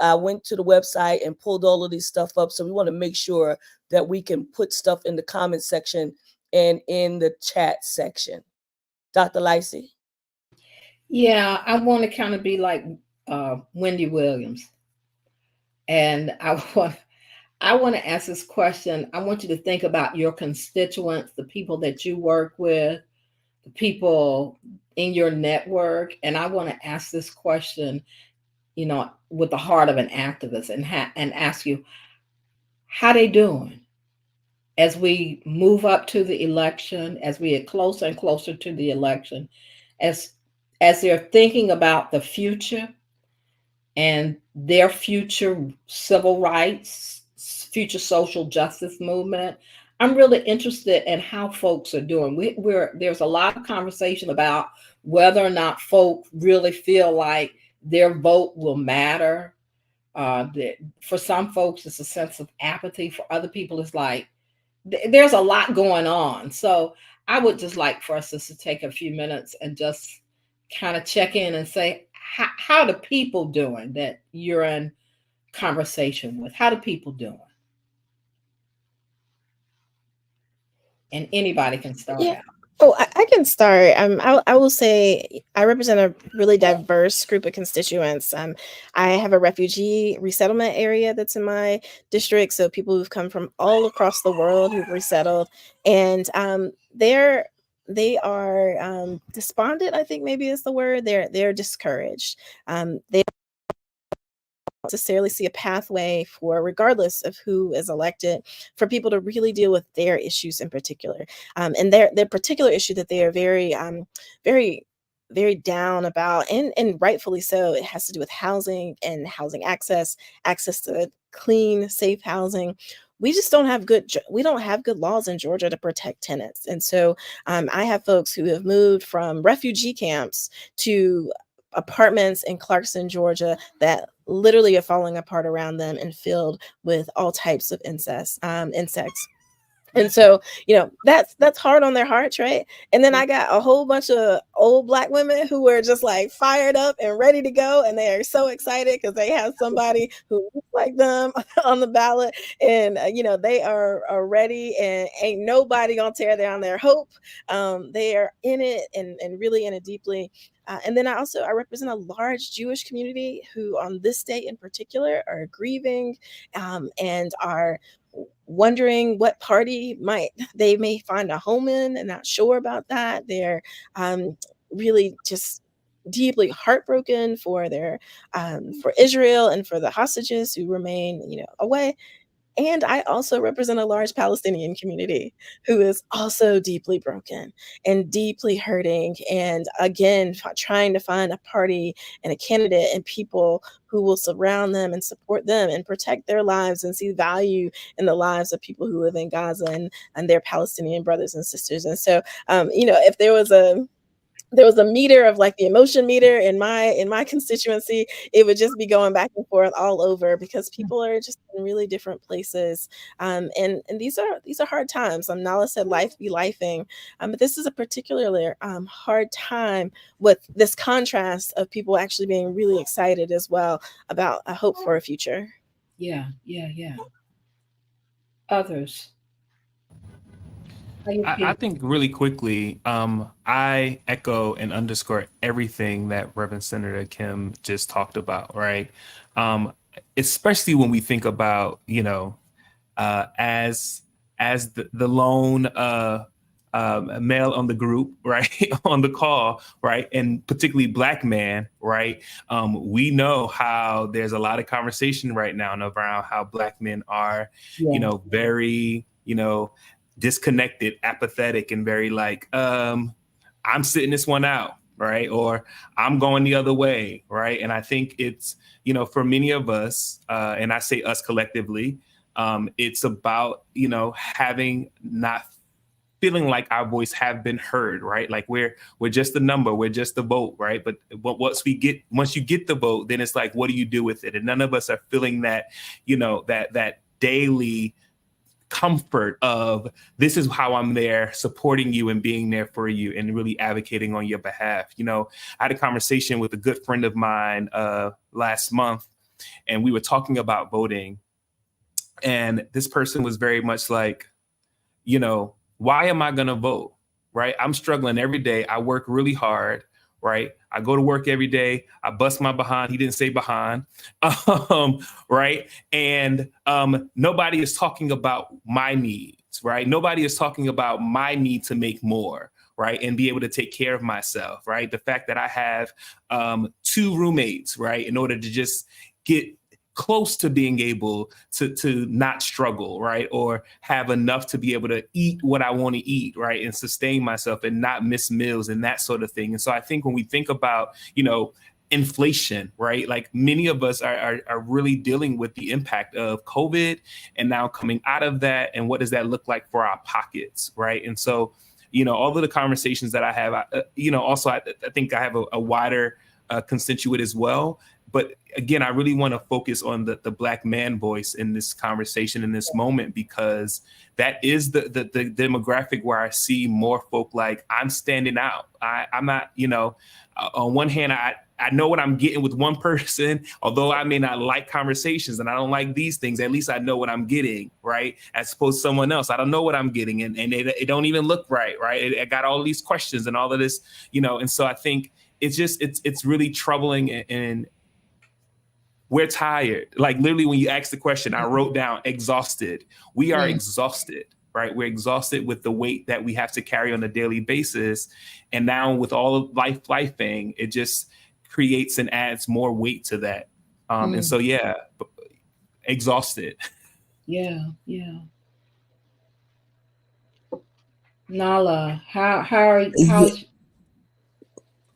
I went to the website and pulled all of this stuff up. So we want to make sure that we can put stuff in the comment section and in the chat section. Dr. Lightsey? Yeah, I want to kind of be like Wendy Williams. And I want to ask this question. I want you to think about your constituents, the people that you work with, the people in your network. And I want to ask this question, with the heart of an activist, and ask you, how they doing? As we move up to the election, as we get closer and closer to the election, as they're thinking about the future and their future civil rights, future social justice movement, I'm really interested in how folks are doing. There's a lot of conversation about whether or not folk really feel like their vote will matter. For some folks, it's a sense of apathy. For other people, it's like, there's a lot going on. So I would just like for us to take a few minutes and just kind of check in and say, how do people doing that you're in conversation with? How do people doing? And anybody can start out. Oh, I can start. I will say I represent a really diverse group of constituents. I have a refugee resettlement area that's in my district, so people who've come from all across the world who've resettled, and they are despondent, I think maybe is the word. They're discouraged. They necessarily see a pathway for, regardless of who is elected, for people to really deal with their issues in particular. And their particular issue that they are very, very down about, and rightfully so, it has to do with housing and housing access to clean, safe housing. We just don't have good laws in Georgia to protect tenants. And so I have folks who have moved from refugee camps to apartments in Clarkson, Georgia, that literally are falling apart around them and filled with all types of insects. And so, that's hard on their hearts, right? And then I got a whole bunch of old Black women who were just like fired up and ready to go. And they are so excited because they have somebody who looks like them on the ballot. And, they are ready, and ain't nobody gonna tear down their hope. They are in it and really in it deeply. And then I represent a large Jewish community who on this day in particular are grieving and are wondering what party they may find a home in, and not sure about that. They're really just deeply heartbroken for their for Israel and for the hostages who remain away. And I also represent a large Palestinian community who is also deeply broken and deeply hurting. And again, trying to find a party and a candidate and people who will surround them and support them and protect their lives and see value in the lives of people who live in Gaza and their Palestinian brothers and sisters. And so, if there was a meter of like the emotion meter in my constituency, it would just be going back and forth all over because people are just in really different places. And these are hard times. Nala said life be lifing. But this is a particularly hard time with this contrast of people actually being really excited as well about a hope for a future. Yeah. Others. I think really quickly, I echo and underscore everything that Reverend Senator Kim just talked about, right? Especially when we think about, as the lone male on the group, right, on the call, right, and particularly Black man, right, we know how there's a lot of conversation right now around how Black men are, very, disconnected, apathetic, and very like, I'm sitting this one out, right? Or I'm going the other way, right? And I think it's, for many of us, and I say us collectively, it's about, having not feeling like our voice have been heard, right? Like we're just a number, we're just a vote, right? But once you get the vote, then it's like, what do you do with it? And none of us are feeling that, that daily comfort of this is how I'm there supporting you and being there for you and really advocating on your behalf. I had a conversation with a good friend of mine last month, and we were talking about voting. And this person was very much like, why am I going to vote? Right? I'm struggling every day. I work really hard. Right? I go to work every day. I bust my behind. He didn't say behind. Right? And nobody is talking about my needs, right? Nobody is talking about my need to make more, right? And be able to take care of myself, right? The fact that I have 2 roommates, right? In order to just get close to being able to not struggle, right? Or have enough to be able to eat what I want to eat, right? And sustain myself and not miss meals and that sort of thing. And so I think when we think about, inflation, right? Like many of us are really dealing with the impact of COVID and now coming out of that. And what does that look like for our pockets, right? And so, all of the conversations that I have, also I think I have a wider constituent as well. But again, I really want to focus on the Black man voice in this conversation, in this moment, because that is the demographic where I see more folk like I'm standing out. I'm not, on one hand, I know what I'm getting with one person, although I may not like conversations and I don't like these things, at least I know what I'm getting, right? As opposed to someone else, I don't know what I'm getting and it don't even look right? I got all these questions and all of this, and so I think it's really troubling and we're tired. Like literally when you ask the question, I wrote down exhausted. We are exhausted, right? We're exhausted with the weight that we have to carry on a daily basis. And now with all of lifing, it just creates and adds more weight to that. And so, exhausted. Yeah. Nala, how's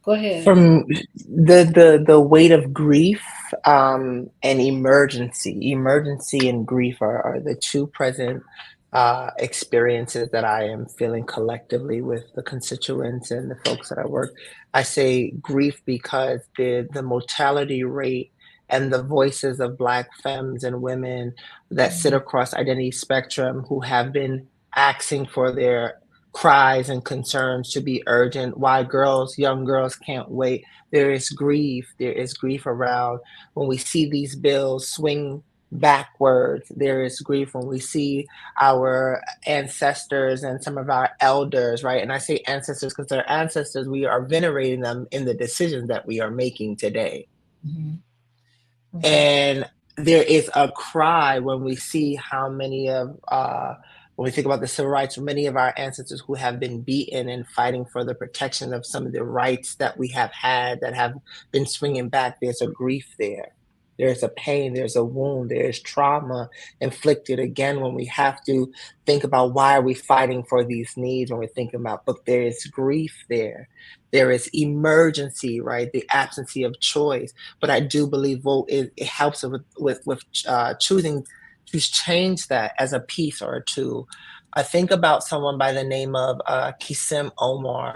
go ahead. From the weight of grief and emergency and grief are the 2 present experiences that I am feeling collectively with the constituents and the folks that I work. I say grief because the mortality rate and the voices of Black femmes and women that sit across identity spectrum who have been asking for their cries and concerns to be urgent. Why young girls can't wait. There is grief around when we see these bills swing backwards. There is grief when we see our ancestors and some of our elders, right? And I say ancestors because they're ancestors. We are venerating them in the decisions that we are making today. And there is a cry when we see how many of when we think about the civil rights, many of our ancestors who have been beaten and fighting for the protection of some of the rights that we have had that have been swinging back, there's a grief there. There's a pain, there's a wound, there's trauma inflicted again when we have to think about why are we fighting for these needs when we're thinking about, but there is grief there. There is emergency, right? The absence of choice. But I do believe vote it helps with choosing to change that as a piece or a tool. I think about someone by the name of Kisim Omar,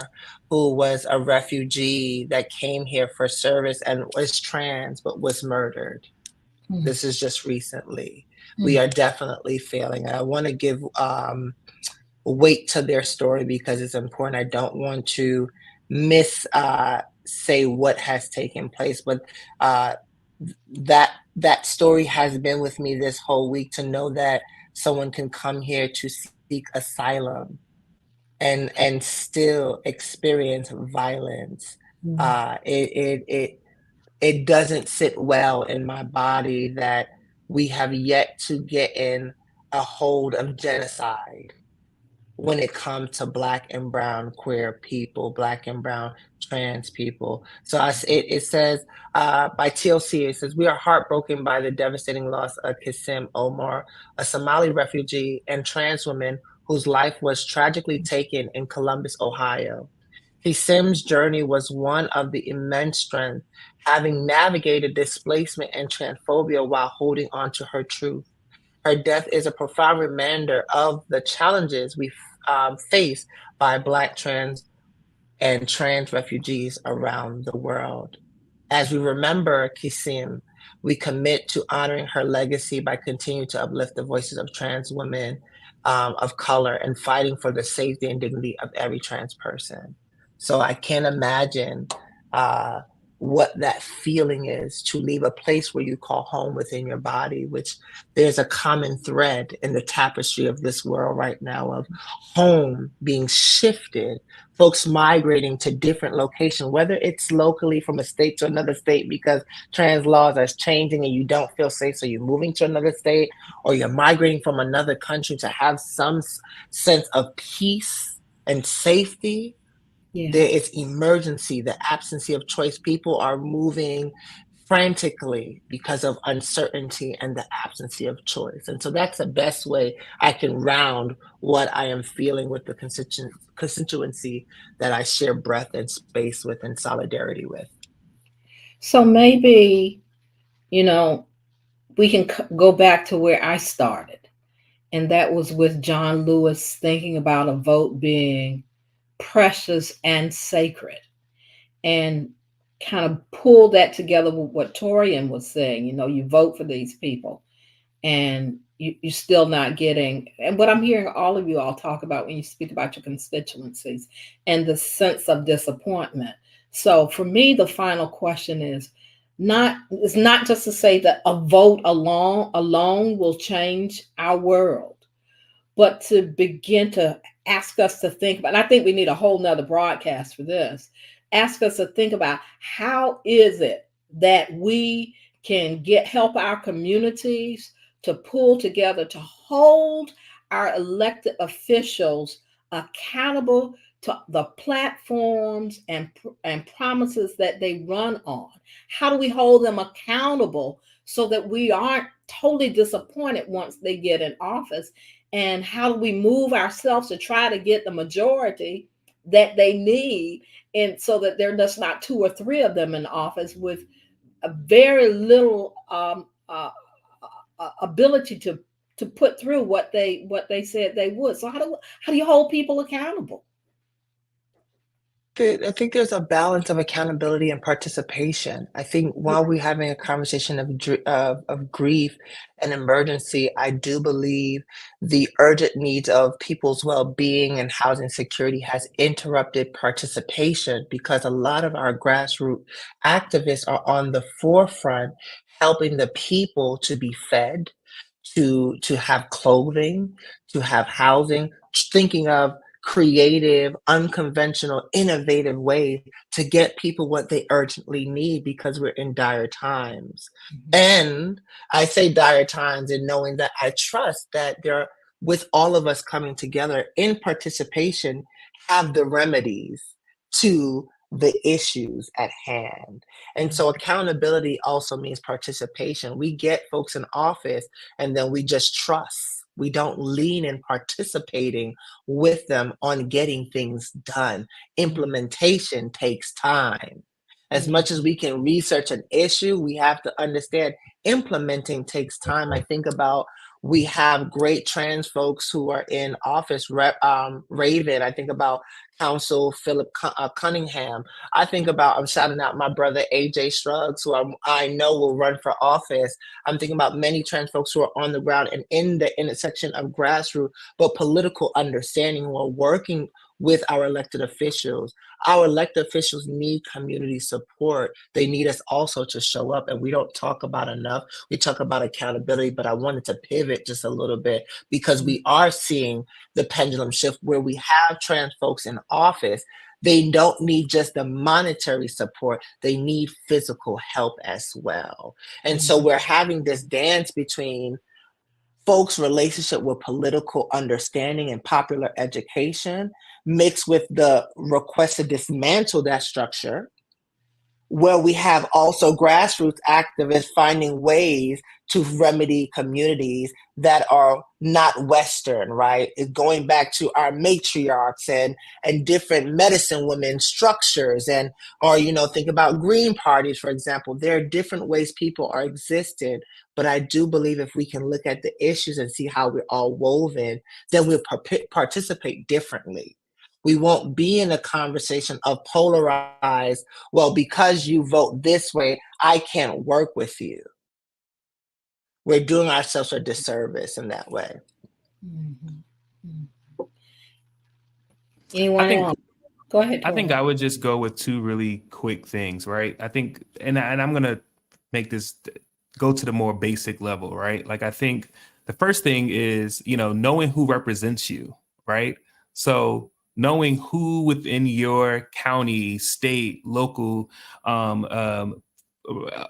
who was a refugee that came here for service and was trans but was murdered. This is just recently. We are definitely failing. I want to give weight to their story because it's important. I don't want to miss say what has taken place, but that story has been with me this whole week, to know that someone can come here to seek asylum and still experience violence. It doesn't sit well in my body that we have yet to get in a hold of genocide when it comes to Black and brown queer people, Black and brown trans people. So it says by TLC, it says, we are heartbroken by the devastating loss of Kisim Omar, a Somali refugee and trans woman whose life was tragically taken in Columbus, Ohio. Kisim's journey was one of the immense strength, having navigated displacement and transphobia while holding on to her truth. Her death is a profound reminder of the challenges we face by Black, trans, and trans refugees around the world. As we remember Kisim, we commit to honoring her legacy by continuing to uplift the voices of trans women of color and fighting for the safety and dignity of every trans person. So I can't imagine what that feeling is, to leave a place where you call home within your body, which there's a common thread in the tapestry of this world right now of home being shifted, folks migrating to different locations, whether it's locally from a state to another state because trans laws are changing and you don't feel safe, so you're moving to another state, or you're migrating from another country to have some sense of peace and safety. There is emergency, the absence of choice. People are moving frantically because of uncertainty and the absence of choice. And so that's the best way I can round what I am feeling with the constituency that I share breath and space with and solidarity with. So maybe, you know, we can go back to where I started. And that was with John Lewis thinking about a vote being precious and sacred, and kind of pull that together with what Torrian was saying. You know, you vote for these people and you're still not getting, and what I'm hearing all of you all talk about when you speak about your constituencies and the sense of disappointment. So for me, the final question is it's not just to say that a vote alone will change our world, but to begin to ask us to think about, and I think we need a whole nother broadcast for this, ask us to think about how is it that we can help our communities to pull together, to hold our elected officials accountable to the platforms and promises that they run on. How do we hold them accountable so that we aren't totally disappointed once they get in office? And how do we move ourselves to try to get the majority that they need, and so that there are just not 2 or 3 of them in office with a very little ability to put through what they said they would. So how do you hold people accountable? I think there's a balance of accountability and participation. I think while we're having a conversation of grief and emergency, I do believe the urgent needs of people's well-being and housing security has interrupted participation, because a lot of our grassroots activists are on the forefront helping the people to be fed, to have clothing, to have housing, thinking of creative, unconventional, innovative ways to get people what they urgently need, because we're in dire times. And I say dire times in knowing that I trust that with all of us coming together in participation, have the remedies to the issues at hand. And so accountability also means participation. We get folks in office and then we just trust. We don't lean in participating with them on getting things done. Implementation takes time. As much as we can research an issue, we have to understand implementing takes time. I think about we have great trans folks who are in office, Raven. I think about Council Philip Cunningham. I think about, I'm shouting out my brother AJ Struggs, who I know will run for office. I'm thinking about many trans folks who are on the ground and in the intersection of grassroots, but political understanding, who are working with our elected officials. Our elected officials need community support. They need us also to show up, and we don't talk about enough. We talk about accountability, but I wanted to pivot just a little bit because we are seeing the pendulum shift where we have trans folks in office. They don't need just the monetary support, they need physical help as well. And so we're having this dance between folks' relationship with political understanding and popular education mixed with the request to dismantle that structure, where we have also grassroots activists finding ways to remedy communities that are not Western, right? It's going back to our matriarchs and different medicine women structures or, think about green parties, for example. There are different ways people are existed, but I do believe if we can look at the issues and see how we're all woven, then we'll participate differently. We won't be in a conversation of polarized, well, because you vote this way, I can't work with you. We're doing ourselves a disservice in that way. Anyone else? Go ahead. I think I would just go with two really quick things, right? I think, and I'm going to make this go to the more basic level, right? Like, I think the first thing is, knowing who represents you, right? So knowing who within your county, state, local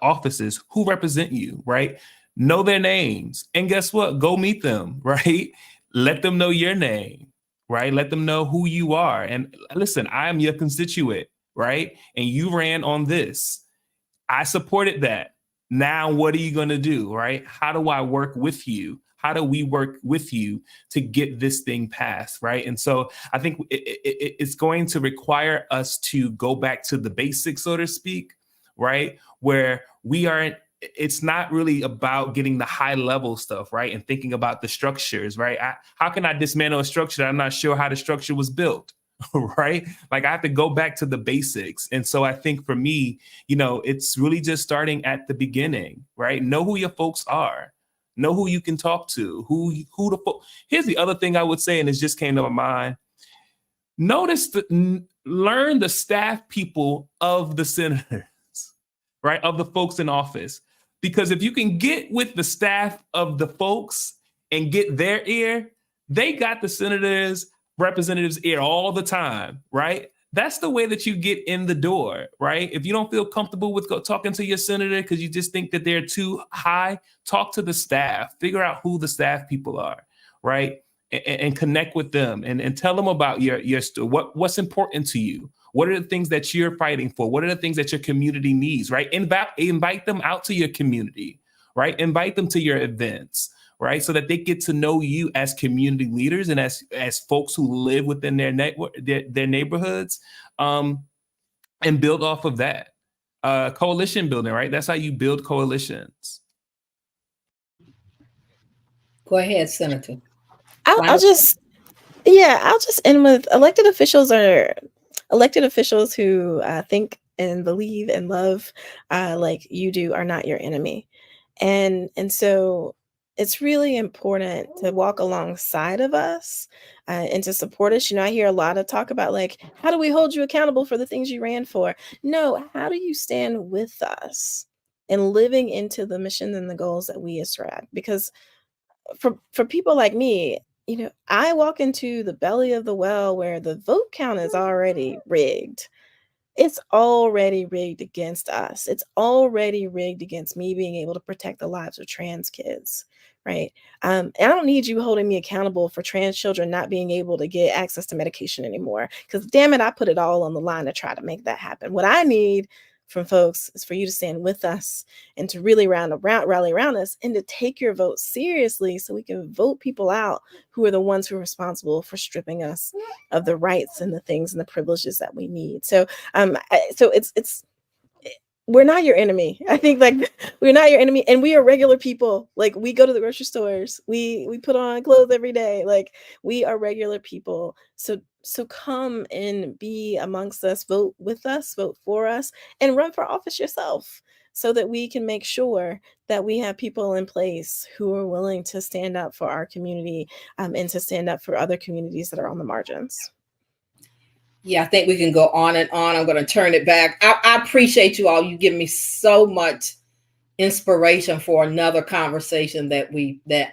offices, who represent you, right? Know their names. And guess what? Go meet them, right? Let them know your name, right? Let them know who you are. And listen, I am your constituent, right? And you ran on this. I supported that. Now, what are you going to do, right? How do I work with you? How do we work with you to get this thing passed, right? And so I think it's going to require us to go back to the basics, so to speak, right? Where we aren't, it's not really about getting the high level stuff, right? And thinking about the structures, right? How can I dismantle a structure that I'm not sure how the structure was built? Right? Like, I have to go back to the basics. And so I think for me, it's really just starting at the beginning, right? Know who your folks are. Know who you can talk to, Here's the other thing I would say, and it just came to my mind. Learn the staff people of the senators, right? Of the folks in office. Because if you can get with the staff of the folks and get their ear, they got the senators, representatives' ear all the time, right? That's the way that you get in the door, right? If you don't feel comfortable with talking to your senator because you just think that they're too high, talk to the staff, figure out who the staff people are, right? And connect with them and tell them about what's important to you. What are the things that you're fighting for? What are the things that your community needs, right? Invite them out to your community, right? Invite them to your events, right? So that they get to know you as community leaders and as folks who live within their network, their neighborhoods, and build off of that. Coalition building, right? That's how you build coalitions. Go ahead, Senator. I'll just end with elected officials who think and believe and love like you do are not your enemy. And so it's really important to walk alongside of us and to support us. I hear a lot of talk about, like, how do we hold you accountable for the things you ran for? No, how do you stand with us in living into the mission and the goals that we ascribe? Because for people like me, I walk into the belly of the well where the vote count is already rigged. It's already rigged against us. It's already rigged against me being able to protect the lives of trans kids, right? And I don't need you holding me accountable for trans children not being able to get access to medication anymore, because damn it, I put it all on the line to try to make that happen. What I need from folks is for you to stand with us and to really rally around us and to take your vote seriously so we can vote people out who are the ones who are responsible for stripping us of the rights and the things and the privileges that we need. So it's we're not your enemy. I think like we're not your enemy, and we are regular people. Like we go to the grocery stores, we put on clothes every day. Like we are regular people. So come and be amongst us, vote with us, vote for us, and run for office yourself, so that we can make sure that we have people in place who are willing to stand up for our community, and to stand up for other communities that are on the margins. Yeah, I think we can go on and on. I'm going to turn it back. I appreciate you all. You give me so much inspiration for another conversation that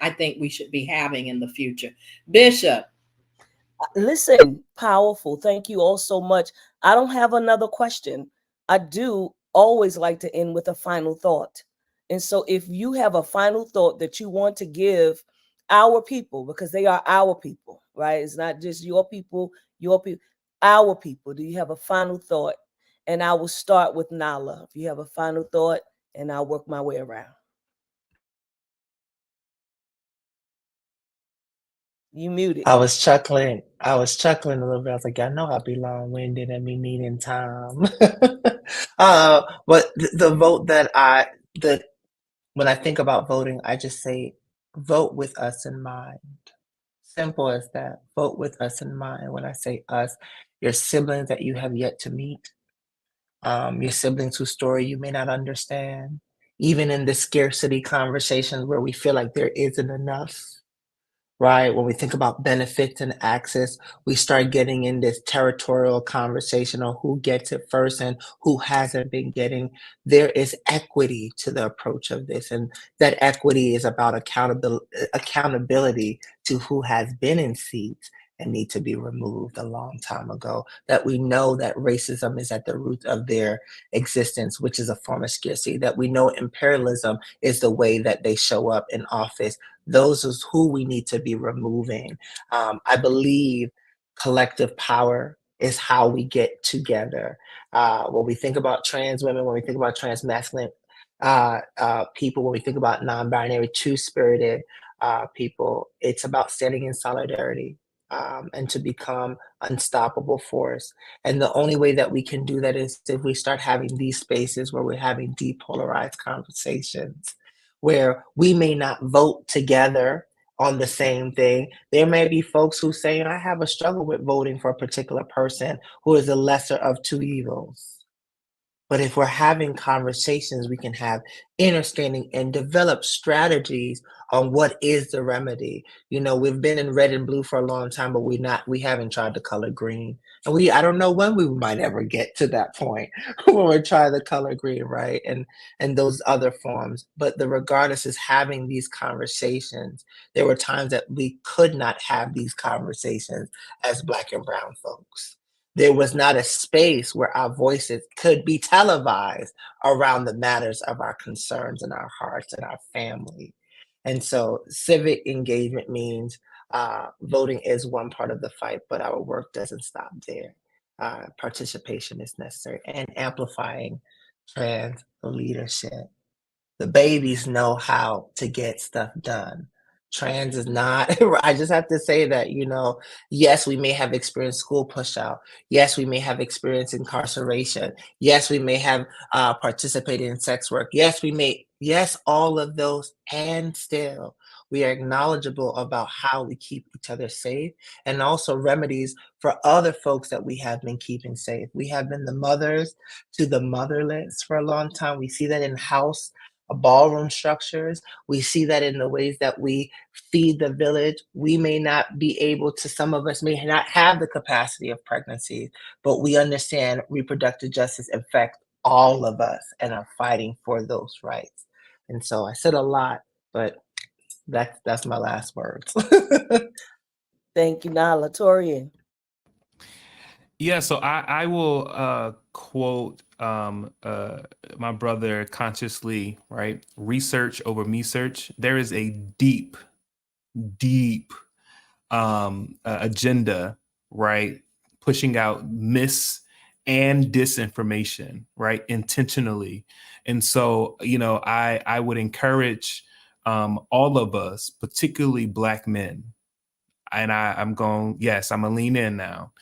I think we should be having in the future. Bishop. Listen, powerful. Thank you all so much. I don't have another question. I do always like to end with a final thought. And so if you have a final thought that you want to give our people, because they are our people, right? It's not just your people, our people. Do you have a final thought? And I will start with Nala. If you have a final thought, and I'll work my way around. You muted. I was chuckling a little bit. I was like, I know I'll be long-winded and be needing time. But the vote when I think about voting, I just say, vote with us in mind. Simple as that. Vote with us in mind. When I say us, your siblings that you have yet to meet, your siblings whose story you may not understand, even in the scarcity conversations where we feel like there isn't enough. Right? When we think about benefits and access, we start getting in this territorial conversation on who gets it first and who hasn't been getting. There is equity to the approach of this. And that equity is about accountability to who has been in seats and need to be removed a long time ago. That we know that racism is at the root of their existence, which is a form of scarcity. That we know imperialism is the way that they show up in office. Those is who we need to be removing. I believe collective power is how we get together. When we think about trans women, when we think about trans masculine people, when we think about non-binary, two-spirited people, it's about standing in solidarity and to become unstoppable force. And the only way that we can do that is if we start having these spaces where we're having depolarized conversations, where we may not vote together on the same thing. There may be folks who say, I have a struggle with voting for a particular person who is the lesser of two evils. But if we're having conversations, we can have understanding and develop strategies on what is the remedy. You know, we've been in red and blue for a long time, but we haven't tried the color green. And I don't know when we might ever get to that point when we're trying the color green, right? And those other forms. But regardless is having these conversations. There were times that we could not have these conversations as Black and brown folks. There was not a space where our voices could be televised around the matters of our concerns and our hearts and our family. And so civic engagement means voting is one part of the fight, but our work doesn't stop there. Participation is necessary, and amplifying trans leadership. The babies know how to get stuff done. Trans is not, I just have to say that, yes, we may have experienced school push out. Yes, we may have experienced incarceration. Yes, we may have participated in sex work. Yes, all of those. And still, we are knowledgeable about how we keep each other safe and also remedies for other folks that we have been keeping safe. We have been the mothers to the motherless for a long time. We see that in house ballroom structures. We see that in the ways that we feed the village. We may not be able to, some of us may not have the capacity of pregnancy, but we understand reproductive justice affects all of us and are fighting for those rights. And so I said a lot, but that's my last words. Thank you, Nala. Torrian. Yeah, so I will quote my brother consciously, right? Research over me search. There is a deep agenda, right? Pushing out mis and disinformation, right? Intentionally. And so, I would encourage all of us, particularly Black men, and I'm gonna lean in now.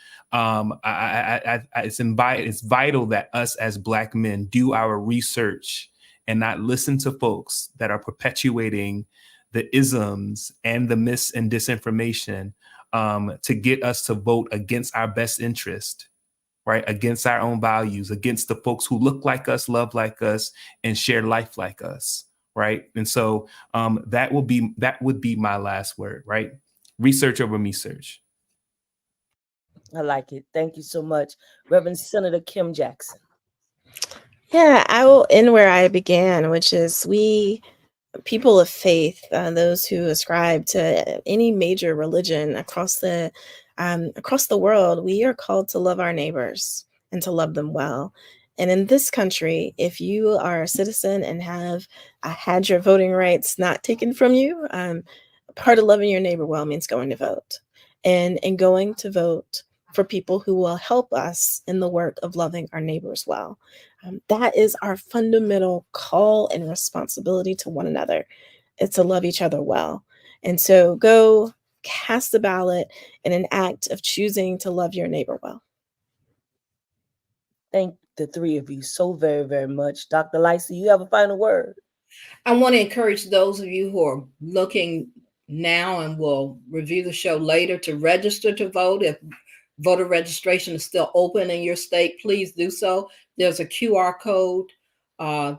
It's vital that us as Black men do our research and not listen to folks that are perpetuating the isms and the mis and disinformation to get us to vote against our best interest, right? Against our own values, against the folks who look like us, love like us, and share life like us, right? And so that would be my last word, right? Research over me search. I like it. Thank you so much. Reverend Senator Kim Jackson. Yeah, I will end where I began, which is we, people of faith, those who ascribe to any major religion across the world, we are called to love our neighbors and to love them well. And in this country, if you are a citizen and have had your voting rights not taken from you, part of loving your neighbor well means going to vote and going to vote for people who will help us in the work of loving our neighbors well. That is our fundamental call and responsibility to one another. It's to love each other well. And so go cast a ballot in an act of choosing to love your neighbor well. Thank the three of you so very, very much. Dr. Lightsey, you have a final word. I want to encourage those of you who are looking now and will review the show later to register to vote. If voter registration is still open in your state, please do so. There's a QR code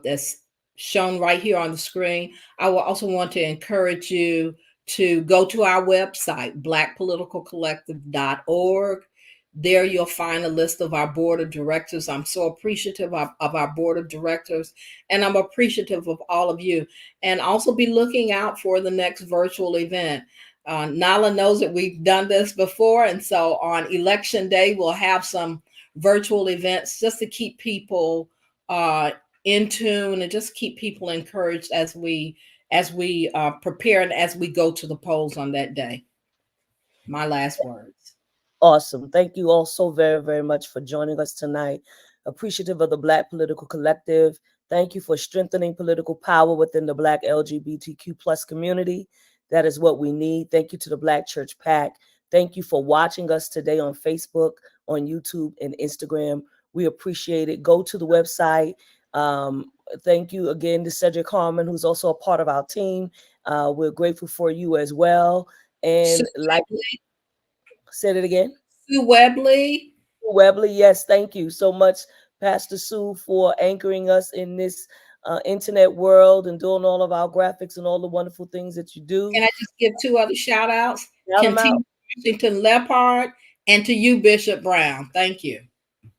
that's shown right here on the screen. I will also want to encourage you to go to our website, blackpoliticalcollective.org. There you'll find a list of our board of directors. I'm so appreciative of our board of directors, and I'm appreciative of all of you. And also be looking out for the next virtual event. Nala knows that we've done this before, and so on election day, we'll have some virtual events just to keep people in tune and just keep people encouraged as we prepare and as we go to the polls on that day. My last words. Awesome. Thank you all so very, very much for joining us tonight. Appreciative of the Black Political Collective. Thank you for strengthening political power within the Black LGBTQ plus community. That is what we need. Thank you to the Black Church PAC. Thank you for watching us today on Facebook, on YouTube, and Instagram. We appreciate it. Go to the website. Thank you again to Cedric Harmon, who's also a part of our team. We're grateful for you as well. And said it again. Sue Webley. Webley, yes, thank you so much, Pastor Sue, for anchoring us in this internet world and doing all of our graphics and all the wonderful things that you do. Can I just give two other shout outs? Washington Leopard and to you, Bishop Brown. Thank you.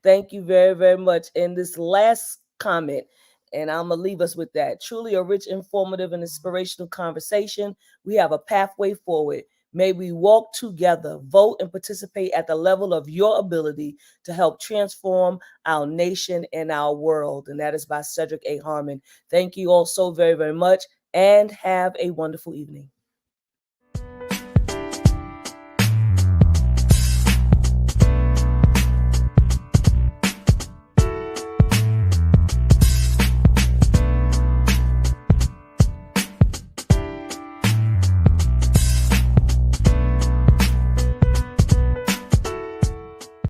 Thank you very, very much. And this last comment, and I'm going to leave us with that. Truly a rich, informative, and inspirational conversation. We have a pathway forward. May we walk together, vote, and participate at the level of your ability to help transform our nation and our world. And that is by Cedric A. Harmon. Thank you all so very, very much, and have a wonderful evening.